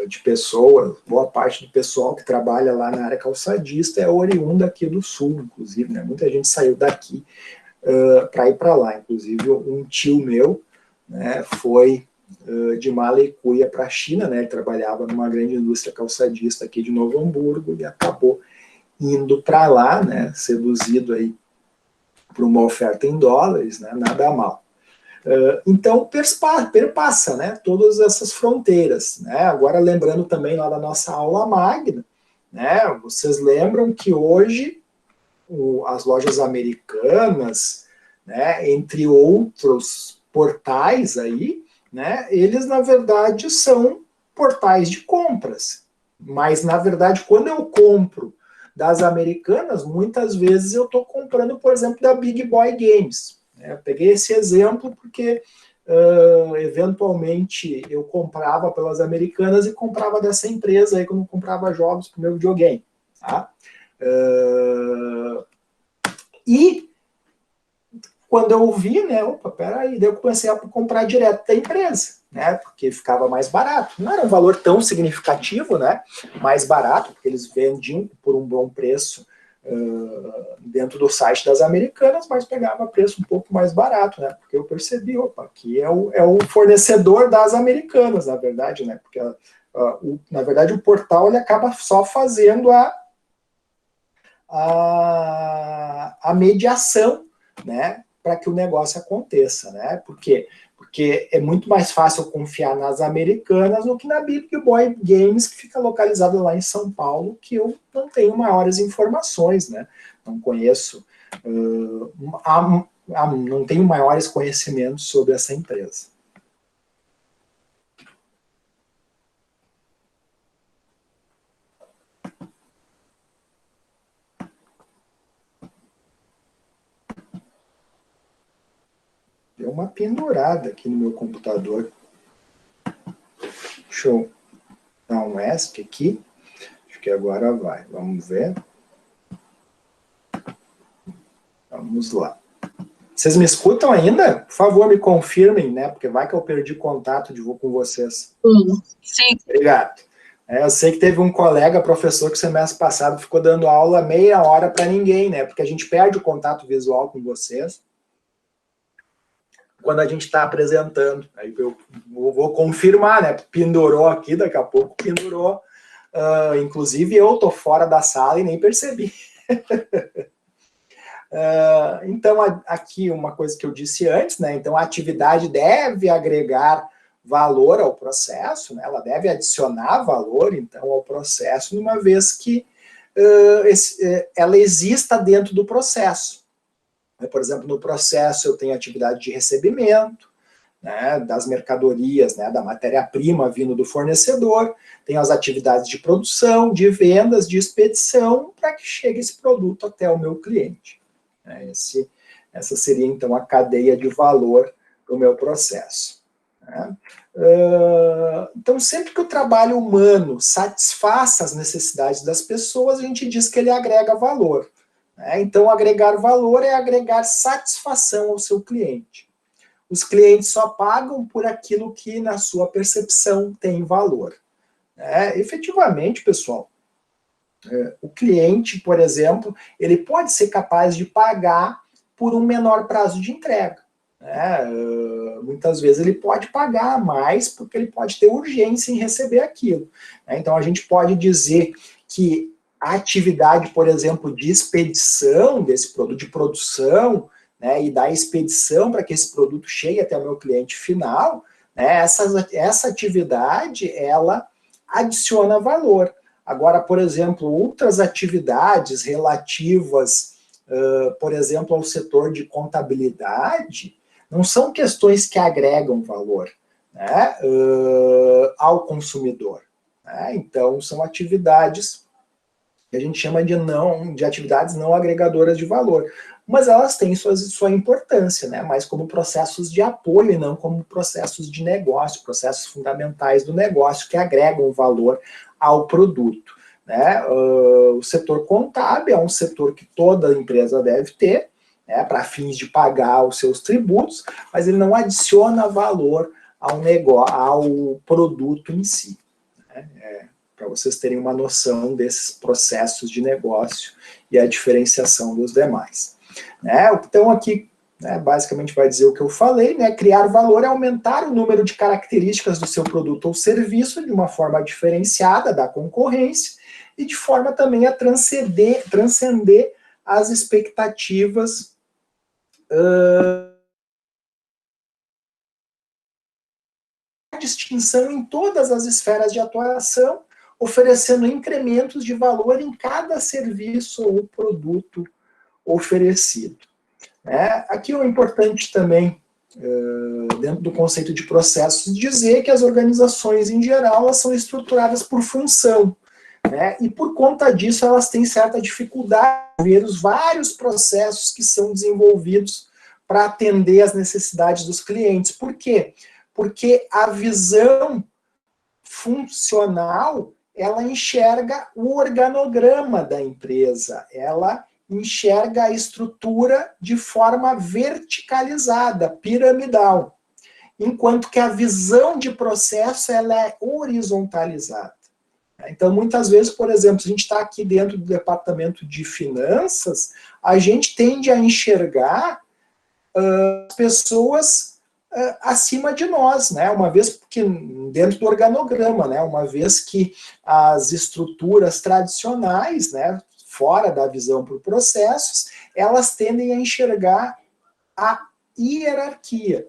de pessoas, boa parte do pessoal que trabalha lá na área calçadista é oriunda aqui do Sul, inclusive, né? Muita gente saiu daqui para ir para lá, inclusive um tio meu, né, foi de mala e cuia para a China, né? Ele trabalhava numa grande indústria calçadista aqui de Novo Hamburgo e acabou indo para lá, né, seduzido aí por uma oferta em dólares, né, nada mal. Então, perpassa, né, todas essas fronteiras. Né? Agora, lembrando também lá da nossa aula magna, né, vocês lembram que hoje as lojas americanas, né, entre outros portais aí, né, eles, na verdade, são portais de compras. Mas, na verdade, quando eu compro das americanas, muitas vezes eu estou comprando, por exemplo, da Big Boy Games. Eu peguei esse exemplo porque, eventualmente, eu comprava pelas americanas e comprava dessa empresa aí quando eu comprava jogos para o meu videogame. Tá? E quando eu vi, né, opa, peraí, daí eu comecei a comprar direto da empresa, né, porque ficava mais barato. Não era um valor tão significativo, né, mais barato, porque eles vendiam por um bom preço dentro do site das americanas, mas pegava preço um pouco mais barato, né, porque eu percebi, opa, aqui é o fornecedor das americanas, na verdade, né, porque na verdade o portal ele acaba só fazendo a mediação, né, para que o negócio aconteça, né? Por quê? Porque é muito mais fácil confiar nas americanas do que na Big Boy Games, que fica localizada lá em São Paulo, que eu não tenho maiores informações, né? Não conheço, não tenho maiores conhecimentos sobre essa empresa. Deu uma pendurada aqui no meu computador. Deixa eu dar um ESC aqui. Acho que agora vai. Vamos ver. Vamos lá. Vocês me escutam ainda? Por favor, me confirmem, né? Porque vai que eu perdi contato com vocês. Sim. Obrigado. Eu sei que teve um colega, professor, que semestre passado ficou dando aula meia hora para ninguém, né? Porque a gente perde o contato visual com vocês quando a gente está apresentando. Aí eu vou confirmar, né? Pendurou aqui, daqui a pouco pendurou. Inclusive eu estou fora da sala e nem percebi. Então, aqui uma coisa que eu disse antes, né? Então, a atividade deve agregar valor ao processo, né? Ela deve adicionar valor, então, ao processo, uma vez que ela exista dentro do processo. Por exemplo, no processo eu tenho atividade de recebimento, né, das mercadorias, né, da matéria-prima vindo do fornecedor, tenho as atividades de produção, de vendas, de expedição, para que chegue esse produto até o meu cliente. Essa seria, então, a cadeia de valor do meu processo. Né? Então, sempre que o trabalho humano satisfaça as necessidades das pessoas, a gente diz que ele agrega valor. Então, agregar valor é agregar satisfação ao seu cliente. Os clientes só pagam por aquilo que, na sua percepção, tem valor. Efetivamente, pessoal, o cliente, por exemplo, ele pode ser capaz de pagar por um menor prazo de entrega. Muitas vezes ele pode pagar mais porque ele pode ter urgência em receber aquilo. Então, a gente pode dizer que a atividade, por exemplo, de expedição desse produto, de produção, né, e da expedição para que esse produto chegue até o meu cliente final, né, essa atividade, ela adiciona valor. Agora, por exemplo, outras atividades relativas, por exemplo, ao setor de contabilidade, não são questões que agregam valor, né, ao consumidor. Né? Então, são atividades que a gente chama de atividades não agregadoras de valor. Mas elas têm sua importância, né? Mas como processos de apoio e não como processos de negócio, processos fundamentais do negócio que agregam valor ao produto. Né? O setor contábil é um setor que toda empresa deve ter, né, para fins de pagar os seus tributos, mas ele não adiciona valor ao negócio, ao produto em si. Né? Para vocês terem uma noção desses processos de negócio e a diferenciação dos demais. Então, aqui, basicamente vai dizer o que eu falei, né? Criar valor é aumentar o número de características do seu produto ou serviço de uma forma diferenciada da concorrência e de forma também a transcender as expectativas distinção em todas as esferas de atuação, oferecendo incrementos de valor em cada serviço ou produto oferecido. Aqui é importante também, dentro do conceito de processos, dizer que as organizações, em geral, elas são estruturadas por função, né? E por conta disso, elas têm certa dificuldade de ver os vários processos que são desenvolvidos para atender às necessidades dos clientes. Por quê? Porque a visão funcional, ela enxerga o organograma da empresa, ela enxerga a estrutura de forma verticalizada, piramidal, enquanto que a visão de processo ela é horizontalizada. Então, muitas vezes, por exemplo, se a gente está aqui dentro do departamento de finanças, a gente tende a enxergar as pessoas acima de nós, né? Uma vez que dentro do organograma, né? Uma vez que as estruturas tradicionais, né? Fora da visão por processos, elas tendem a enxergar a hierarquia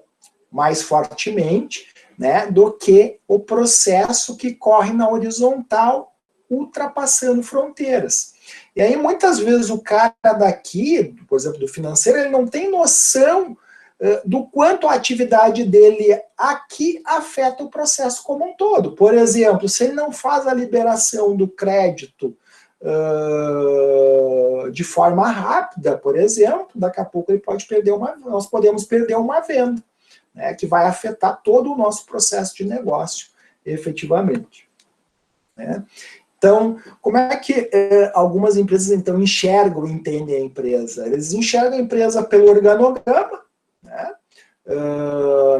mais fortemente, né, do que o processo que corre na horizontal, ultrapassando fronteiras. E aí, muitas vezes, o cara daqui, por exemplo, do financeiro, ele não tem noção do quanto a atividade dele aqui afeta o processo como um todo. Por exemplo, se ele não faz a liberação do crédito de forma rápida, por exemplo, daqui a pouco ele pode perder nós podemos perder uma venda, né, que vai afetar todo o nosso processo de negócio, efetivamente. Né? Então, como é que algumas empresas então enxergam e entendem a empresa? Eles enxergam a empresa pelo organograma, né?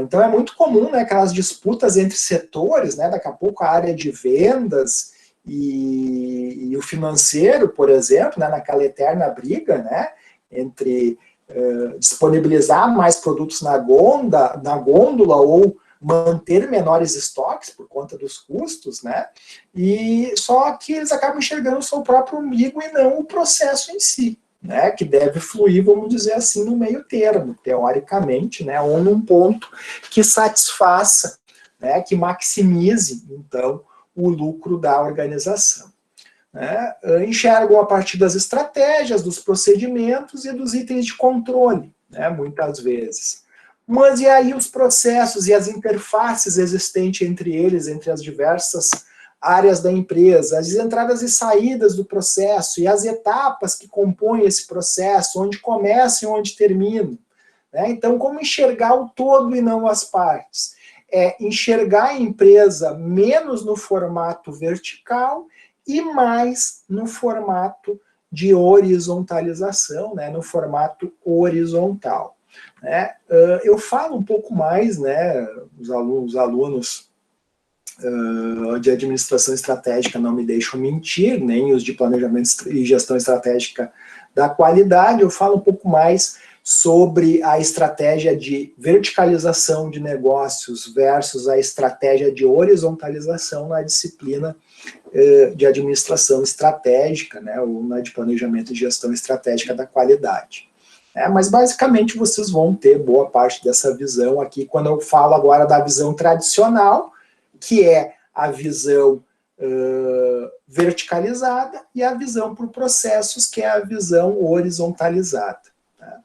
Então é muito comum, né, aquelas disputas entre setores, né, daqui a pouco a área de vendas e o financeiro, por exemplo, né, naquela eterna briga, né, entre disponibilizar mais produtos na gôndola ou manter menores estoques por conta dos custos, né? E só que eles acabam enxergando o seu próprio umbigo e não o processo em si, né? Que deve fluir, vamos dizer assim, no meio termo, teoricamente, né? Ou num ponto que satisfaça, né? Que maximize, então, o lucro da organização. Né, enxergam a partir das estratégias, dos procedimentos e dos itens de controle, né, muitas vezes. Mas e aí os processos e as interfaces existentes entre eles, entre as diversas áreas da empresa, as entradas e saídas do processo e as etapas que compõem esse processo, onde começa e onde termina. Né? Então, como enxergar o todo e não as partes? Enxergar a empresa menos no formato vertical e mais no formato de horizontalização, né, no formato horizontal. Né? Eu falo um pouco mais, né, os alunos de administração estratégica não me deixam mentir, nem os de planejamento e gestão estratégica da qualidade, eu falo um pouco mais sobre a estratégia de verticalização de negócios versus a estratégia de horizontalização na disciplina de administração estratégica, né, ou na de planejamento e gestão estratégica da qualidade. Mas basicamente vocês vão ter boa parte dessa visão aqui quando eu falo agora da visão tradicional, que é a visão verticalizada, e a visão por processos, que é a visão horizontalizada. Tá?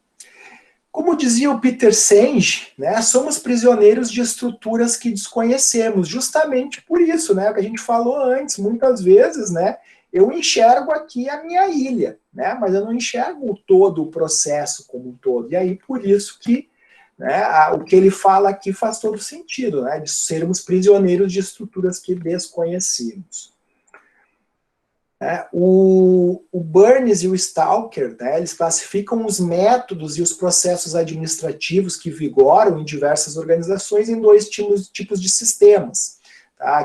Como dizia o Peter Senge, né, somos prisioneiros de estruturas que desconhecemos, justamente por isso, né, que a gente falou antes, muitas vezes, né, eu enxergo aqui a minha ilha, né, mas eu não enxergo todo o processo como um todo, e aí por isso que, né, o que ele fala aqui faz todo sentido, né, de sermos prisioneiros de estruturas que desconhecemos. O Burns e o Stalker, né, eles classificam os métodos e os processos administrativos que vigoram em diversas organizações em dois tipos de sistemas. Tá?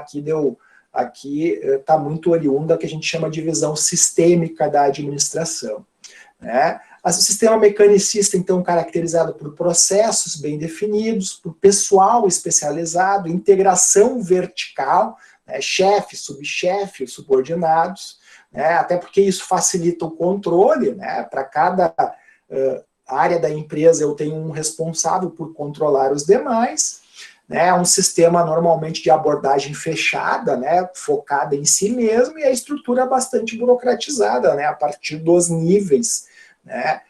Aqui está muito oriunda que a gente chama de visão sistêmica da administração. Né? O sistema mecanicista, então, caracterizado por processos bem definidos, por pessoal especializado, integração vertical, né, chefe, subchefe, subordinados, né, até porque isso facilita o controle, né, para cada área da empresa eu tenho um responsável por controlar os demais, né, um sistema normalmente de abordagem fechada, né, focada em si mesmo, e a estrutura bastante burocratizada, né, a partir dos níveis, né,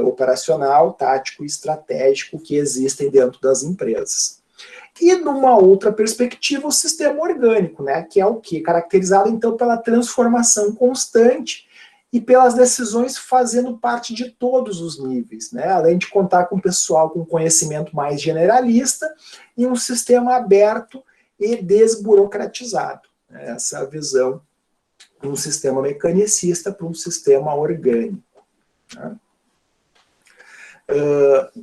operacional, tático e estratégico que existem dentro das empresas. E, numa outra perspectiva, o sistema orgânico, né, que é o quê? Caracterizado, então, pela transformação constante e pelas decisões fazendo parte de todos os níveis, né, além de contar com pessoal com conhecimento mais generalista e um sistema aberto e desburocratizado. Essa visão de um sistema mecanicista para um sistema orgânico. Né?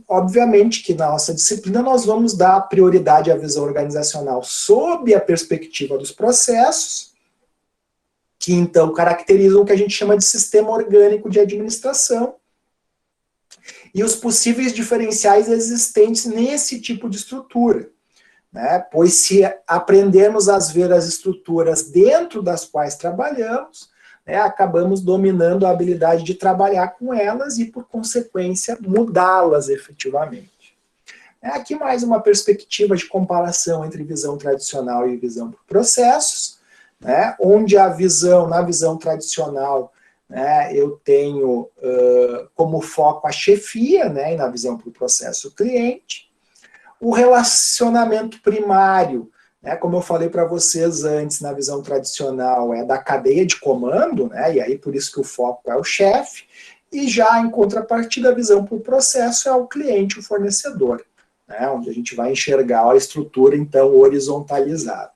Obviamente que na nossa disciplina nós vamos dar prioridade à visão organizacional sob a perspectiva dos processos, que então caracterizam o que a gente chama de sistema orgânico de administração, e os possíveis diferenciais existentes nesse tipo de estrutura. Né? Pois se aprendermos a ver as estruturas dentro das quais trabalhamos, né, acabamos dominando a habilidade de trabalhar com elas e, por consequência, mudá-las efetivamente. Aqui mais uma perspectiva de comparação entre visão tradicional e visão por processos, né, onde na visão tradicional, né, eu tenho como foco a chefia, né, e na visão por processo o cliente, o relacionamento primário, né, como eu falei para vocês antes, na visão tradicional, é da cadeia de comando, né, e aí por isso que o foco é o chefe, e já em contrapartida, a visão por processo é o cliente, o fornecedor, né, onde a gente vai enxergar a estrutura, então, horizontalizada.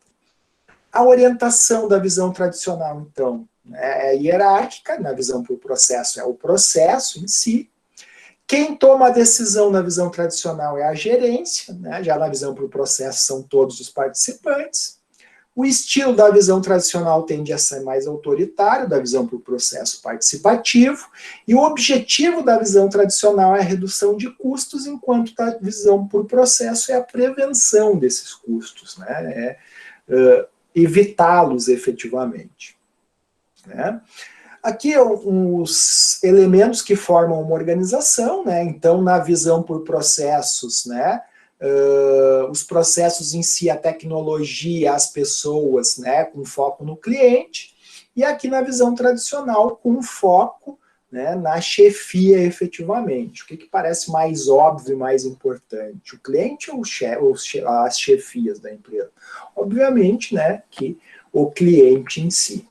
A orientação da visão tradicional, então, é hierárquica, na visão por processo é o processo em si. Quem toma a decisão na visão tradicional é a gerência, né? Já na visão por processo são todos os participantes. O estilo da visão tradicional tende a ser mais autoritário, da visão por processo participativo, e o objetivo da visão tradicional é a redução de custos, enquanto da visão por processo é a prevenção desses custos, né? Evitá-los efetivamente. Né? Aqui os elementos que formam uma organização, né? Então, na visão por processos, né? Os processos em si, a tecnologia, as pessoas, né? Com foco no cliente, e aqui na visão tradicional, com foco, né? Na chefia efetivamente. O que parece mais óbvio e mais importante? O cliente ou as chefias da empresa? Obviamente, né? Que o cliente em si.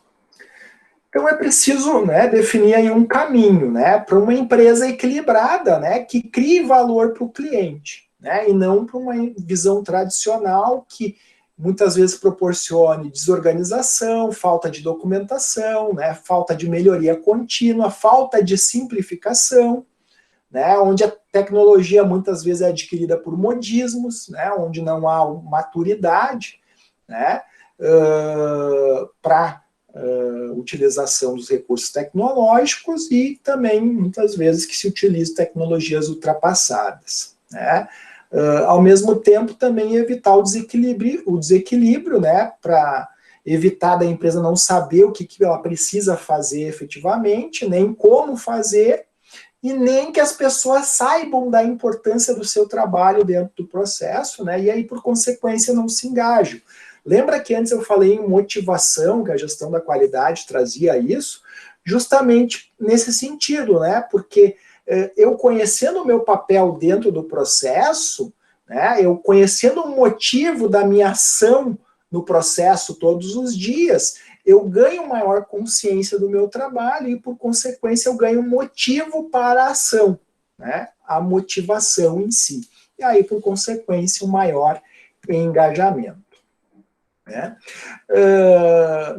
Então é preciso, né, definir aí um caminho, né, para uma empresa equilibrada, né, que crie valor para o cliente, né, e não para uma visão tradicional que muitas vezes proporcione desorganização, falta de documentação, né, falta de melhoria contínua, falta de simplificação, né, onde a tecnologia muitas vezes é adquirida por modismos, né, onde não há maturidade, né, para utilização dos recursos tecnológicos e também, muitas vezes, que se utilizam tecnologias ultrapassadas. Né? Ao mesmo tempo, também evitar o desequilíbrio, né? Para evitar da empresa não saber o que ela precisa fazer efetivamente, nem como fazer, e nem que as pessoas saibam da importância do seu trabalho dentro do processo, né? E aí, por consequência, não se engajam. Lembra que antes eu falei em motivação, que a gestão da qualidade trazia isso? Justamente nesse sentido, né? Porque eu conhecendo o meu papel dentro do processo, né? Eu conhecendo o motivo da minha ação no processo todos os dias, eu ganho maior consciência do meu trabalho e, por consequência, eu ganho motivo para a ação, né? A motivação em si. E aí, por consequência, um maior engajamento. Né?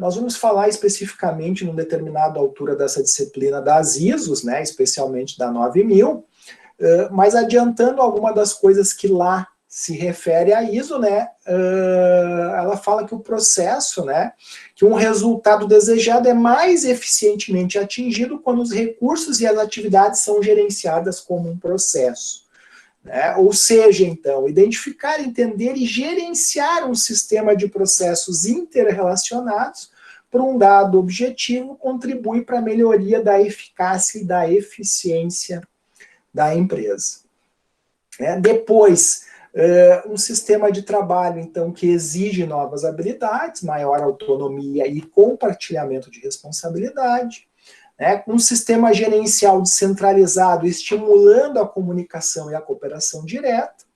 Nós vamos falar especificamente, numa determinada altura dessa disciplina, das ISOs, né, especialmente da 9000, mas adiantando alguma das coisas que lá se refere à ISO, né, ela fala que o processo, né, que um resultado desejado é mais eficientemente atingido quando os recursos e as atividades são gerenciadas como um processo. Né? Ou seja, então, identificar, entender e gerenciar um sistema de processos interrelacionados para um dado objetivo contribui para a melhoria da eficácia e da eficiência da empresa. Depois, um sistema de trabalho, então, que exige novas habilidades, maior autonomia e compartilhamento de responsabilidade. né, com um sistema gerencial descentralizado, estimulando a comunicação e a cooperação direta,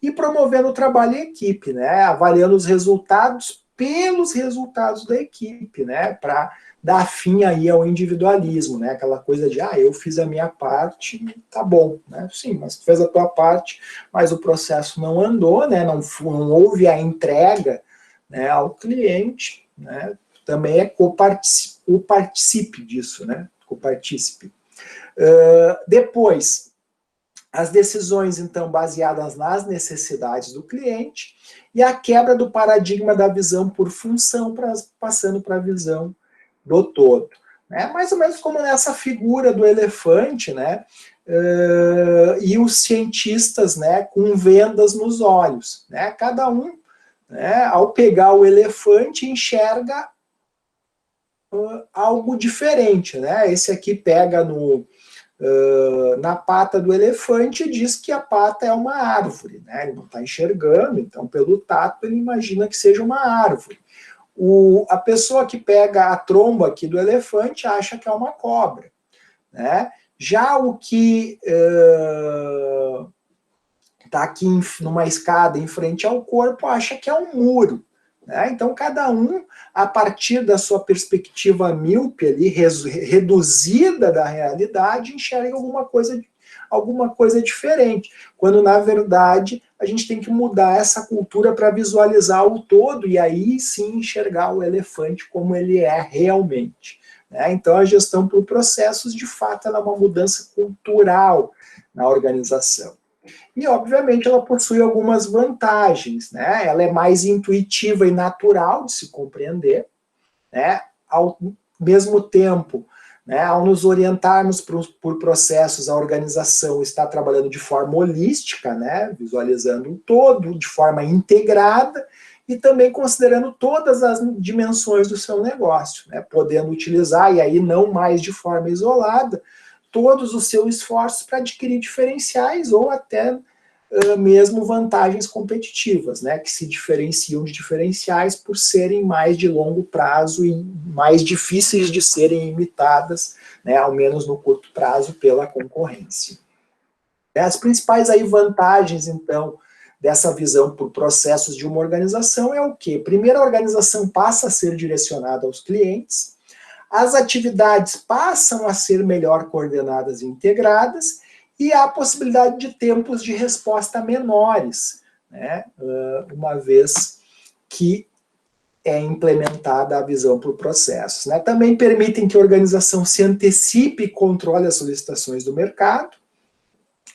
e promovendo o trabalho em equipe, né, avaliando os resultados pelos resultados da equipe, né, para dar fim aí ao individualismo, né, aquela coisa de, eu fiz a minha parte, tá bom, né, sim, mas tu fez a tua parte, mas o processo não andou, né, não houve a entrega, né, ao cliente, né, também é coparticipe disso, né, copartícipe. Depois, as decisões, então, baseadas nas necessidades do cliente e a quebra do paradigma da visão por função, passando para a visão do todo. Né? Mais ou menos como nessa figura do elefante, né? E os cientistas, né, com vendas nos olhos. Né? Cada um, né, ao pegar o elefante, enxerga algo diferente. Né? Esse aqui pega na pata do elefante e diz que a pata é uma árvore, né? Ele não está enxergando, então pelo tato ele imagina que seja uma árvore. A pessoa que pega a tromba aqui do elefante acha que é uma cobra, né? Já o que está aqui numa escada em frente ao corpo acha que é um muro. Né? Então, cada um, a partir da sua perspectiva míope, ali, reduzida da realidade, enxerga alguma coisa diferente. Quando, na verdade, a gente tem que mudar essa cultura para visualizar o todo e aí sim enxergar o elefante como ele é realmente. Né? Então, a gestão por processos, de fato, ela é uma mudança cultural na organização. E, obviamente, ela possui algumas vantagens, né? Ela é mais intuitiva e natural de se compreender, né? Ao mesmo tempo, né, ao nos orientarmos por processos, a organização está trabalhando de forma holística, né? Visualizando um todo, de forma integrada, e também considerando todas as dimensões do seu negócio, né? Podendo utilizar, e aí não mais de forma isolada, todos os seus esforços para adquirir diferenciais ou até mesmo vantagens competitivas, né, que se diferenciam de diferenciais por serem mais de longo prazo e mais difíceis de serem imitadas, né, ao menos no curto prazo, pela concorrência. As principais aí vantagens, então, dessa visão por processos de uma organização é o quê? Primeiro, a organização passa a ser direcionada aos clientes, as atividades passam a ser melhor coordenadas e integradas, e há a possibilidade de tempos de resposta menores, né, uma vez que é implementada a visão por processos. Né. Também permitem que a organização se antecipe e controle as solicitações do mercado,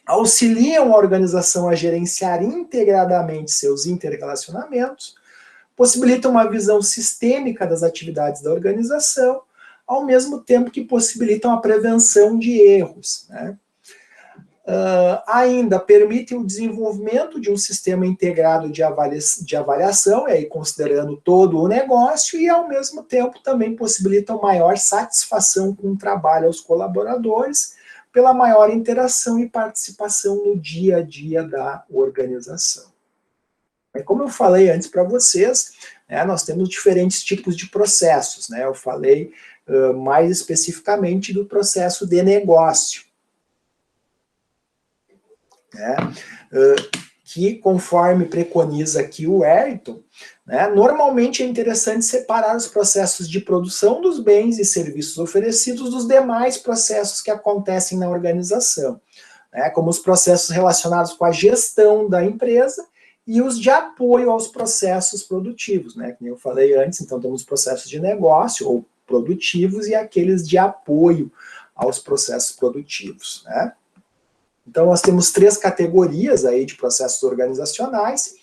auxiliam a organização a gerenciar integradamente seus interrelacionamentos, possibilitam uma visão sistêmica das atividades da organização, ao mesmo tempo que possibilitam a prevenção de erros. Né? Ainda permitem o desenvolvimento de um sistema integrado de avaliação, e aí considerando todo o negócio, e ao mesmo tempo também possibilitam maior satisfação com o trabalho aos colaboradores, pela maior interação e participação no dia a dia da organização. Como eu falei antes para vocês, né, nós temos diferentes tipos de processos. Né, eu falei mais especificamente do processo de negócio. Né, que, conforme preconiza aqui o Ayrton, né, normalmente é interessante separar os processos de produção dos bens e serviços oferecidos dos demais processos que acontecem na organização, né, como os processos relacionados com a gestão da empresa e os de apoio aos processos produtivos, né, como eu falei antes. Então temos processos de negócio ou produtivos e aqueles de apoio aos processos produtivos, né. Então, nós temos 3 categorias aí de processos organizacionais.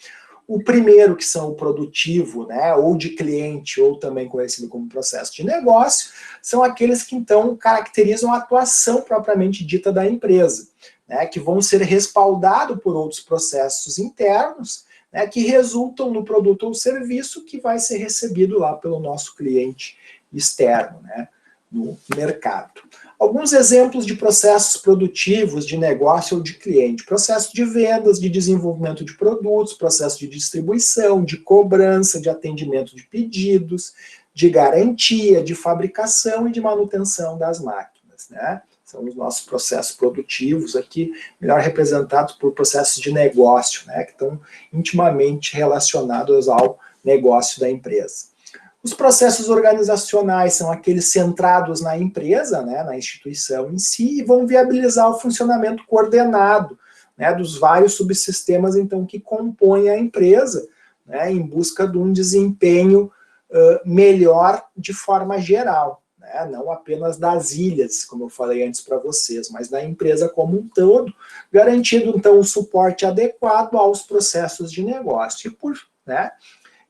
O primeiro, que são o produtivo, né, ou de cliente, ou também conhecido como processo de negócio, são aqueles que, então, caracterizam a atuação propriamente dita da empresa, né, que vão ser respaldados por outros processos internos, né, que resultam no produto ou serviço que vai ser recebido lá pelo nosso cliente externo, né, no mercado. Alguns exemplos de processos produtivos de negócio ou de cliente: processo de vendas, de desenvolvimento de produtos, processo de distribuição, de cobrança, de atendimento de pedidos, de garantia, de fabricação e de manutenção das máquinas, né? São os nossos processos produtivos aqui, melhor representados por processos de negócio, né? Que estão intimamente relacionados ao negócio da empresa. Os processos organizacionais são aqueles centrados na empresa, né, na instituição em si, e vão viabilizar o funcionamento coordenado, né, dos vários subsistemas, então, que compõem a empresa, né, em busca de um desempenho melhor de forma geral, né, não apenas das ilhas, como eu falei antes para vocês, mas da empresa como um todo, garantindo, então, o suporte adequado aos processos de negócio.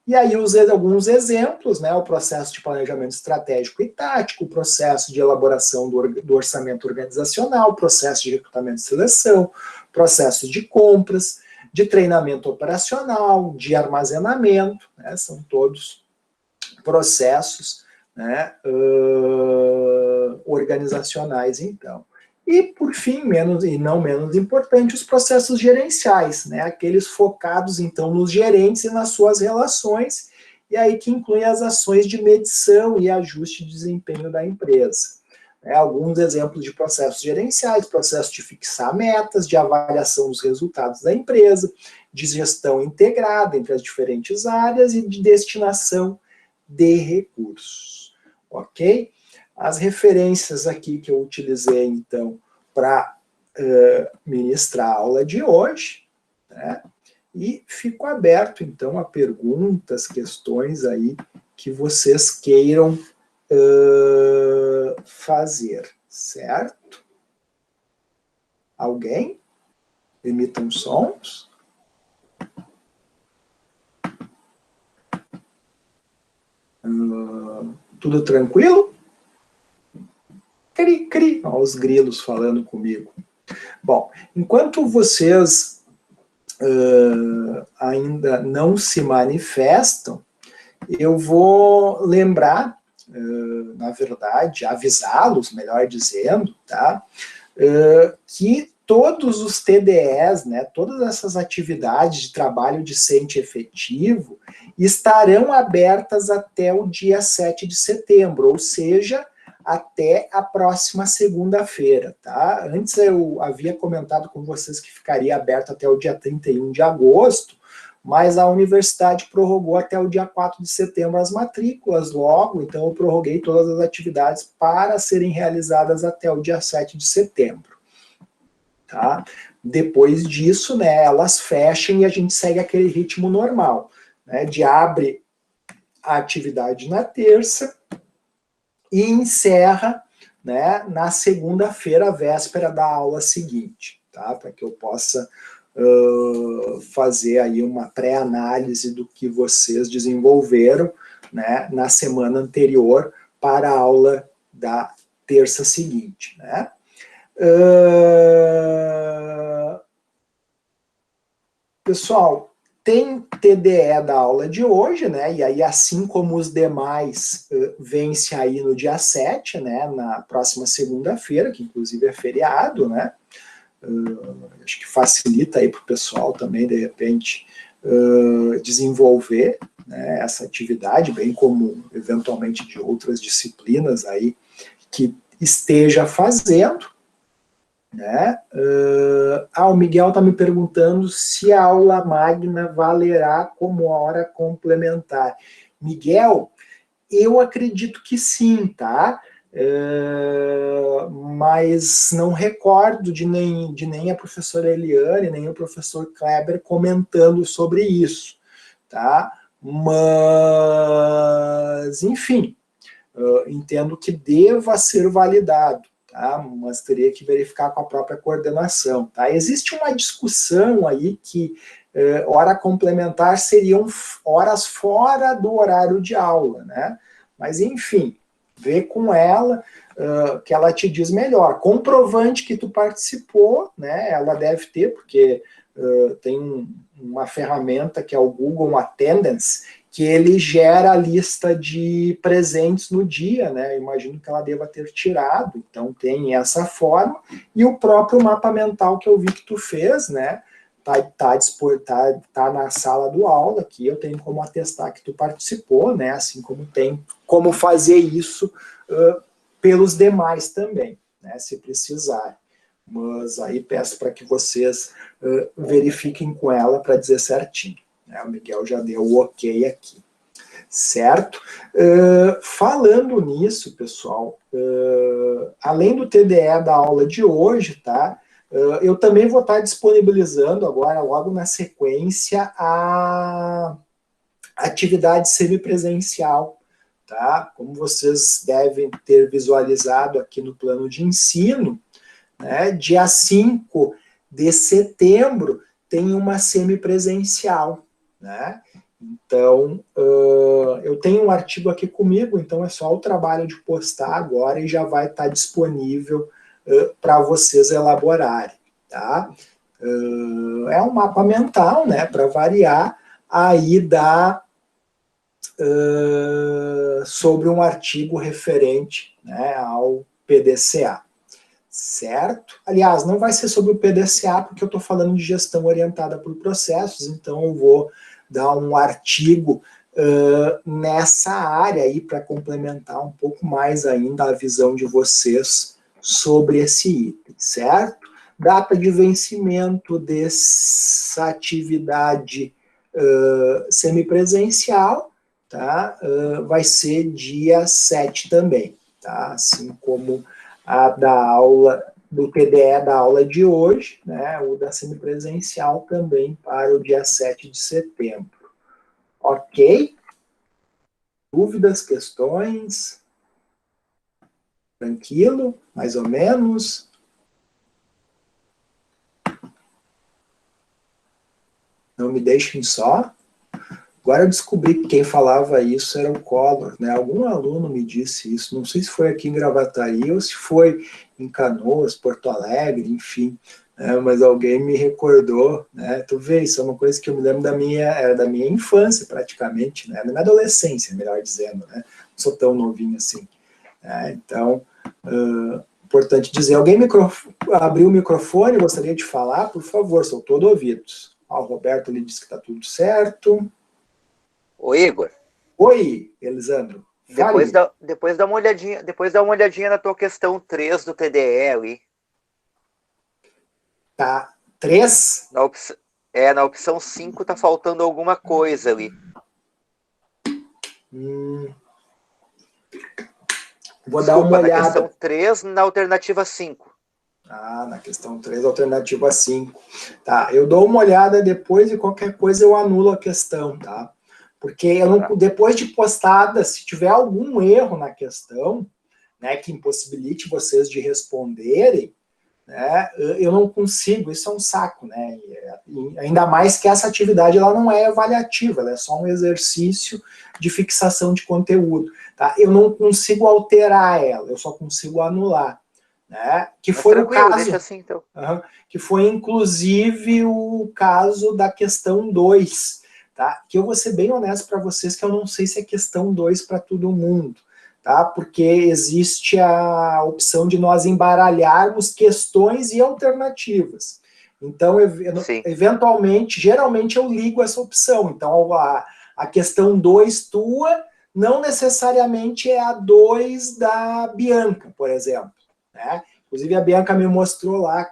E aí alguns exemplos, né, o processo de planejamento estratégico e tático, o processo de elaboração do orçamento organizacional, o processo de recrutamento e seleção, processo de compras, de treinamento operacional, de armazenamento, né, são todos processos, né, organizacionais, então. E, por fim, não menos importante, os processos gerenciais, né? Aqueles focados, então, nos gerentes e nas suas relações, e aí que incluem as ações de medição e ajuste de desempenho da empresa. Alguns exemplos de processos gerenciais, processo de fixar metas, de avaliação dos resultados da empresa, de gestão integrada entre as diferentes áreas e de destinação de recursos. Ok? As referências aqui que eu utilizei, então, para ministrar a aula de hoje, né? E fico aberto, então, a perguntas, questões aí que vocês queiram fazer, certo? Alguém? Emitam sons. Tudo tranquilo? Cri, cri. Olha os grilos falando comigo. Bom, enquanto vocês ainda não se manifestam, eu vou lembrar, na verdade, avisá-los, melhor dizendo, tá? Que todos os TDEs, né, todas essas atividades de trabalho discente efetivo estarão abertas até o dia 7 de setembro, ou seja, até a próxima segunda-feira, tá? Antes eu havia comentado com vocês que ficaria aberto até o dia 31 de agosto, mas a universidade prorrogou até o dia 4 de setembro as matrículas logo, então eu prorroguei todas as atividades para serem realizadas até o dia 7 de setembro. Tá? Depois disso, né, elas fecham e a gente segue aquele ritmo normal, né, de abre a atividade na terça e encerra, né, na segunda-feira, véspera da aula seguinte, tá? Para que eu possa fazer aí uma pré-análise do que vocês desenvolveram, né, na semana anterior para a aula da terça seguinte, né? Pessoal, tem TDE da aula de hoje, né? E aí, assim como os demais, vence aí no dia 7, né? Na próxima segunda-feira, que inclusive é feriado, né? Acho que facilita aí para o pessoal também, de repente, desenvolver, né, essa atividade, bem como, eventualmente, de outras disciplinas aí que esteja fazendo. Né? O Miguel está me perguntando se a aula magna valerá como hora complementar. Miguel, eu acredito que sim, tá? Mas não recordo de nem a professora Eliane, nem o professor Kleber comentando sobre isso, tá? Mas, enfim, entendo que deva ser validado. Tá? Mas teria que verificar com a própria coordenação. Tá? Existe uma discussão aí que hora complementar seriam horas fora do horário de aula, né? Mas, enfim, vê com ela que ela te diz melhor. Comprovante que tu participou, né? Ela deve ter, porque tem uma ferramenta que é o Google Attendance, que ele gera a lista de presentes no dia, né? Eu imagino que ela deva ter tirado, então tem essa forma, e o próprio mapa mental que eu vi que tu fez, né? tá na sala do aula, aqui eu tenho como atestar que tu participou, né, assim como tem como fazer isso pelos demais também, né, se precisar. Mas aí peço para que vocês verifiquem com ela para dizer certinho, né, o Miguel já deu o ok aqui. Certo? Falando nisso, pessoal, além do TDE da aula de hoje, tá? Eu também vou estar disponibilizando agora, logo na sequência, a atividade semipresencial, tá? Como vocês devem ter visualizado aqui no plano de ensino, né? Dia 5 de setembro tem uma semipresencial, né? Então, eu tenho um artigo aqui comigo, então é só o trabalho de postar agora e já vai estar disponível para vocês elaborarem, tá? É um mapa mental, né, para variar, aí sobre um artigo referente, né, ao PDCA, certo? Aliás, não vai ser sobre o PDCA, porque eu estou falando de gestão orientada por processos, então eu vou dar um artigo nessa área aí para complementar um pouco mais ainda a visão de vocês sobre esse item, certo? Data de vencimento dessa atividade semipresencial, tá? Vai ser dia 7 também, tá? Assim como a da aula do TDE da aula de hoje, né, o da semipresencial também para o dia 7 de setembro. Ok? Dúvidas, questões? Tranquilo? Mais ou menos? Não me deixem só? Agora eu descobri que quem falava isso era o Collor, né? Algum aluno me disse isso, não sei se foi aqui em Gravataí ou se foi em Canoas, Porto Alegre, enfim, né? Mas alguém me recordou, né? Tu vê, isso é uma coisa que eu me lembro da minha infância, praticamente, né? Da minha adolescência, melhor dizendo, né? Não sou tão novinho assim, né? Então, importante dizer, alguém abriu o microfone, gostaria de falar? Por favor, sou todo ouvidos. O Roberto lhe disse que está tudo certo. Ô, Igor. Oi, Elisandro. Depois dá uma olhadinha na tua questão 3 do TDE ali. Tá. 3? Na opção 5 tá faltando alguma coisa ali. Vou dar uma olhada. Na questão 3, na alternativa 5. Na questão 3, alternativa 5. Tá, eu dou uma olhada depois e qualquer coisa eu anulo a questão, tá? Porque eu não, depois de postada, se tiver algum erro na questão, né, que impossibilite vocês de responderem, né, eu não consigo, isso é um saco, né? E ainda mais que essa atividade ela não é avaliativa, ela é só um exercício de fixação de conteúdo, tá? Eu não consigo alterar ela, eu só consigo anular, né? Que foi o caso, deixa assim, então. Que foi inclusive o caso da questão 2, tá? Que eu vou ser bem honesto para vocês que eu não sei se é questão 2 para todo mundo, tá? Porque existe a opção de nós embaralharmos questões e alternativas. Então, eventualmente, geralmente eu ligo essa opção. Então, a questão 2 tua não necessariamente é a 2 da Bianca, por exemplo, né? Inclusive, a Bianca me mostrou lá,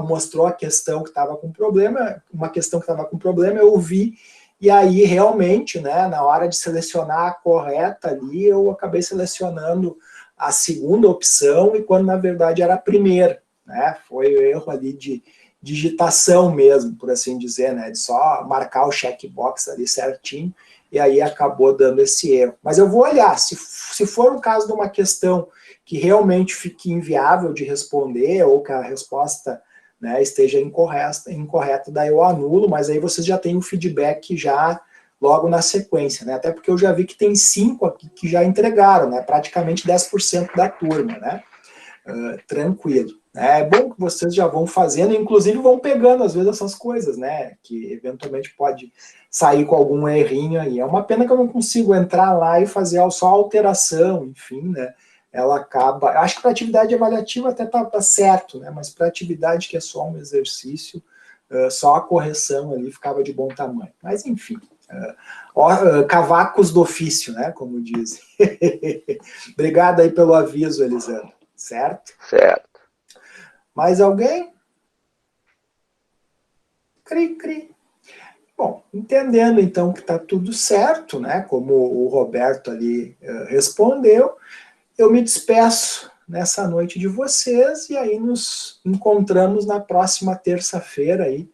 mostrou a questão que estava com problema, uma questão que estava com problema, eu vi. E aí, realmente, né, na hora de selecionar a correta ali, eu acabei selecionando a segunda opção, e quando, na verdade, era a primeira, né? Foi o erro ali de digitação mesmo, por assim dizer, né? De só marcar o checkbox ali certinho, e aí acabou dando esse erro. Mas eu vou olhar, se for o caso de uma questão que realmente fique inviável de responder, ou que a resposta, né, esteja incorreta, daí eu anulo, mas aí vocês já têm o feedback já logo na sequência, né? Até porque eu já vi que tem 5 aqui que já entregaram, né? Praticamente 10% da turma, né? Tranquilo. É bom que vocês já vão fazendo, inclusive vão pegando às vezes essas coisas, né? Que eventualmente pode sair com algum errinho aí. É uma pena que eu não consigo entrar lá e fazer só alteração, enfim, né? Ela acaba... Acho que para atividade avaliativa até tá certo, né? Mas para atividade que é só um exercício, só a correção ali ficava de bom tamanho. Mas, enfim, cavacos do ofício, né, como dizem. Obrigado aí pelo aviso, Elisandro. Certo? Certo. Mais alguém? Cri, cri. Bom, entendendo então que está tudo certo, né, como o Roberto ali respondeu, eu me despeço nessa noite de vocês e aí nos encontramos na próxima terça-feira aí,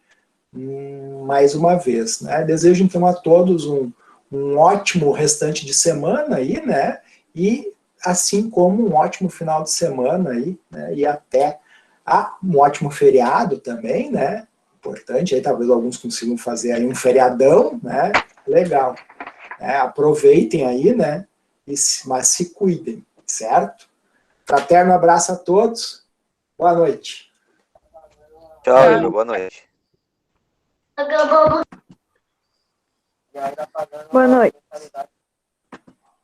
mais uma vez, né? Desejo então a todos um ótimo restante de semana aí, né? E assim como um ótimo final de semana aí, né? E até um ótimo feriado também, né? Importante, aí talvez alguns consigam fazer aí um feriadão, né? Legal. Aproveitem aí, né? Mas se cuidem, certo? Fraterno abraço a todos. Boa noite. Tchau, Igor. Boa noite. Boa noite.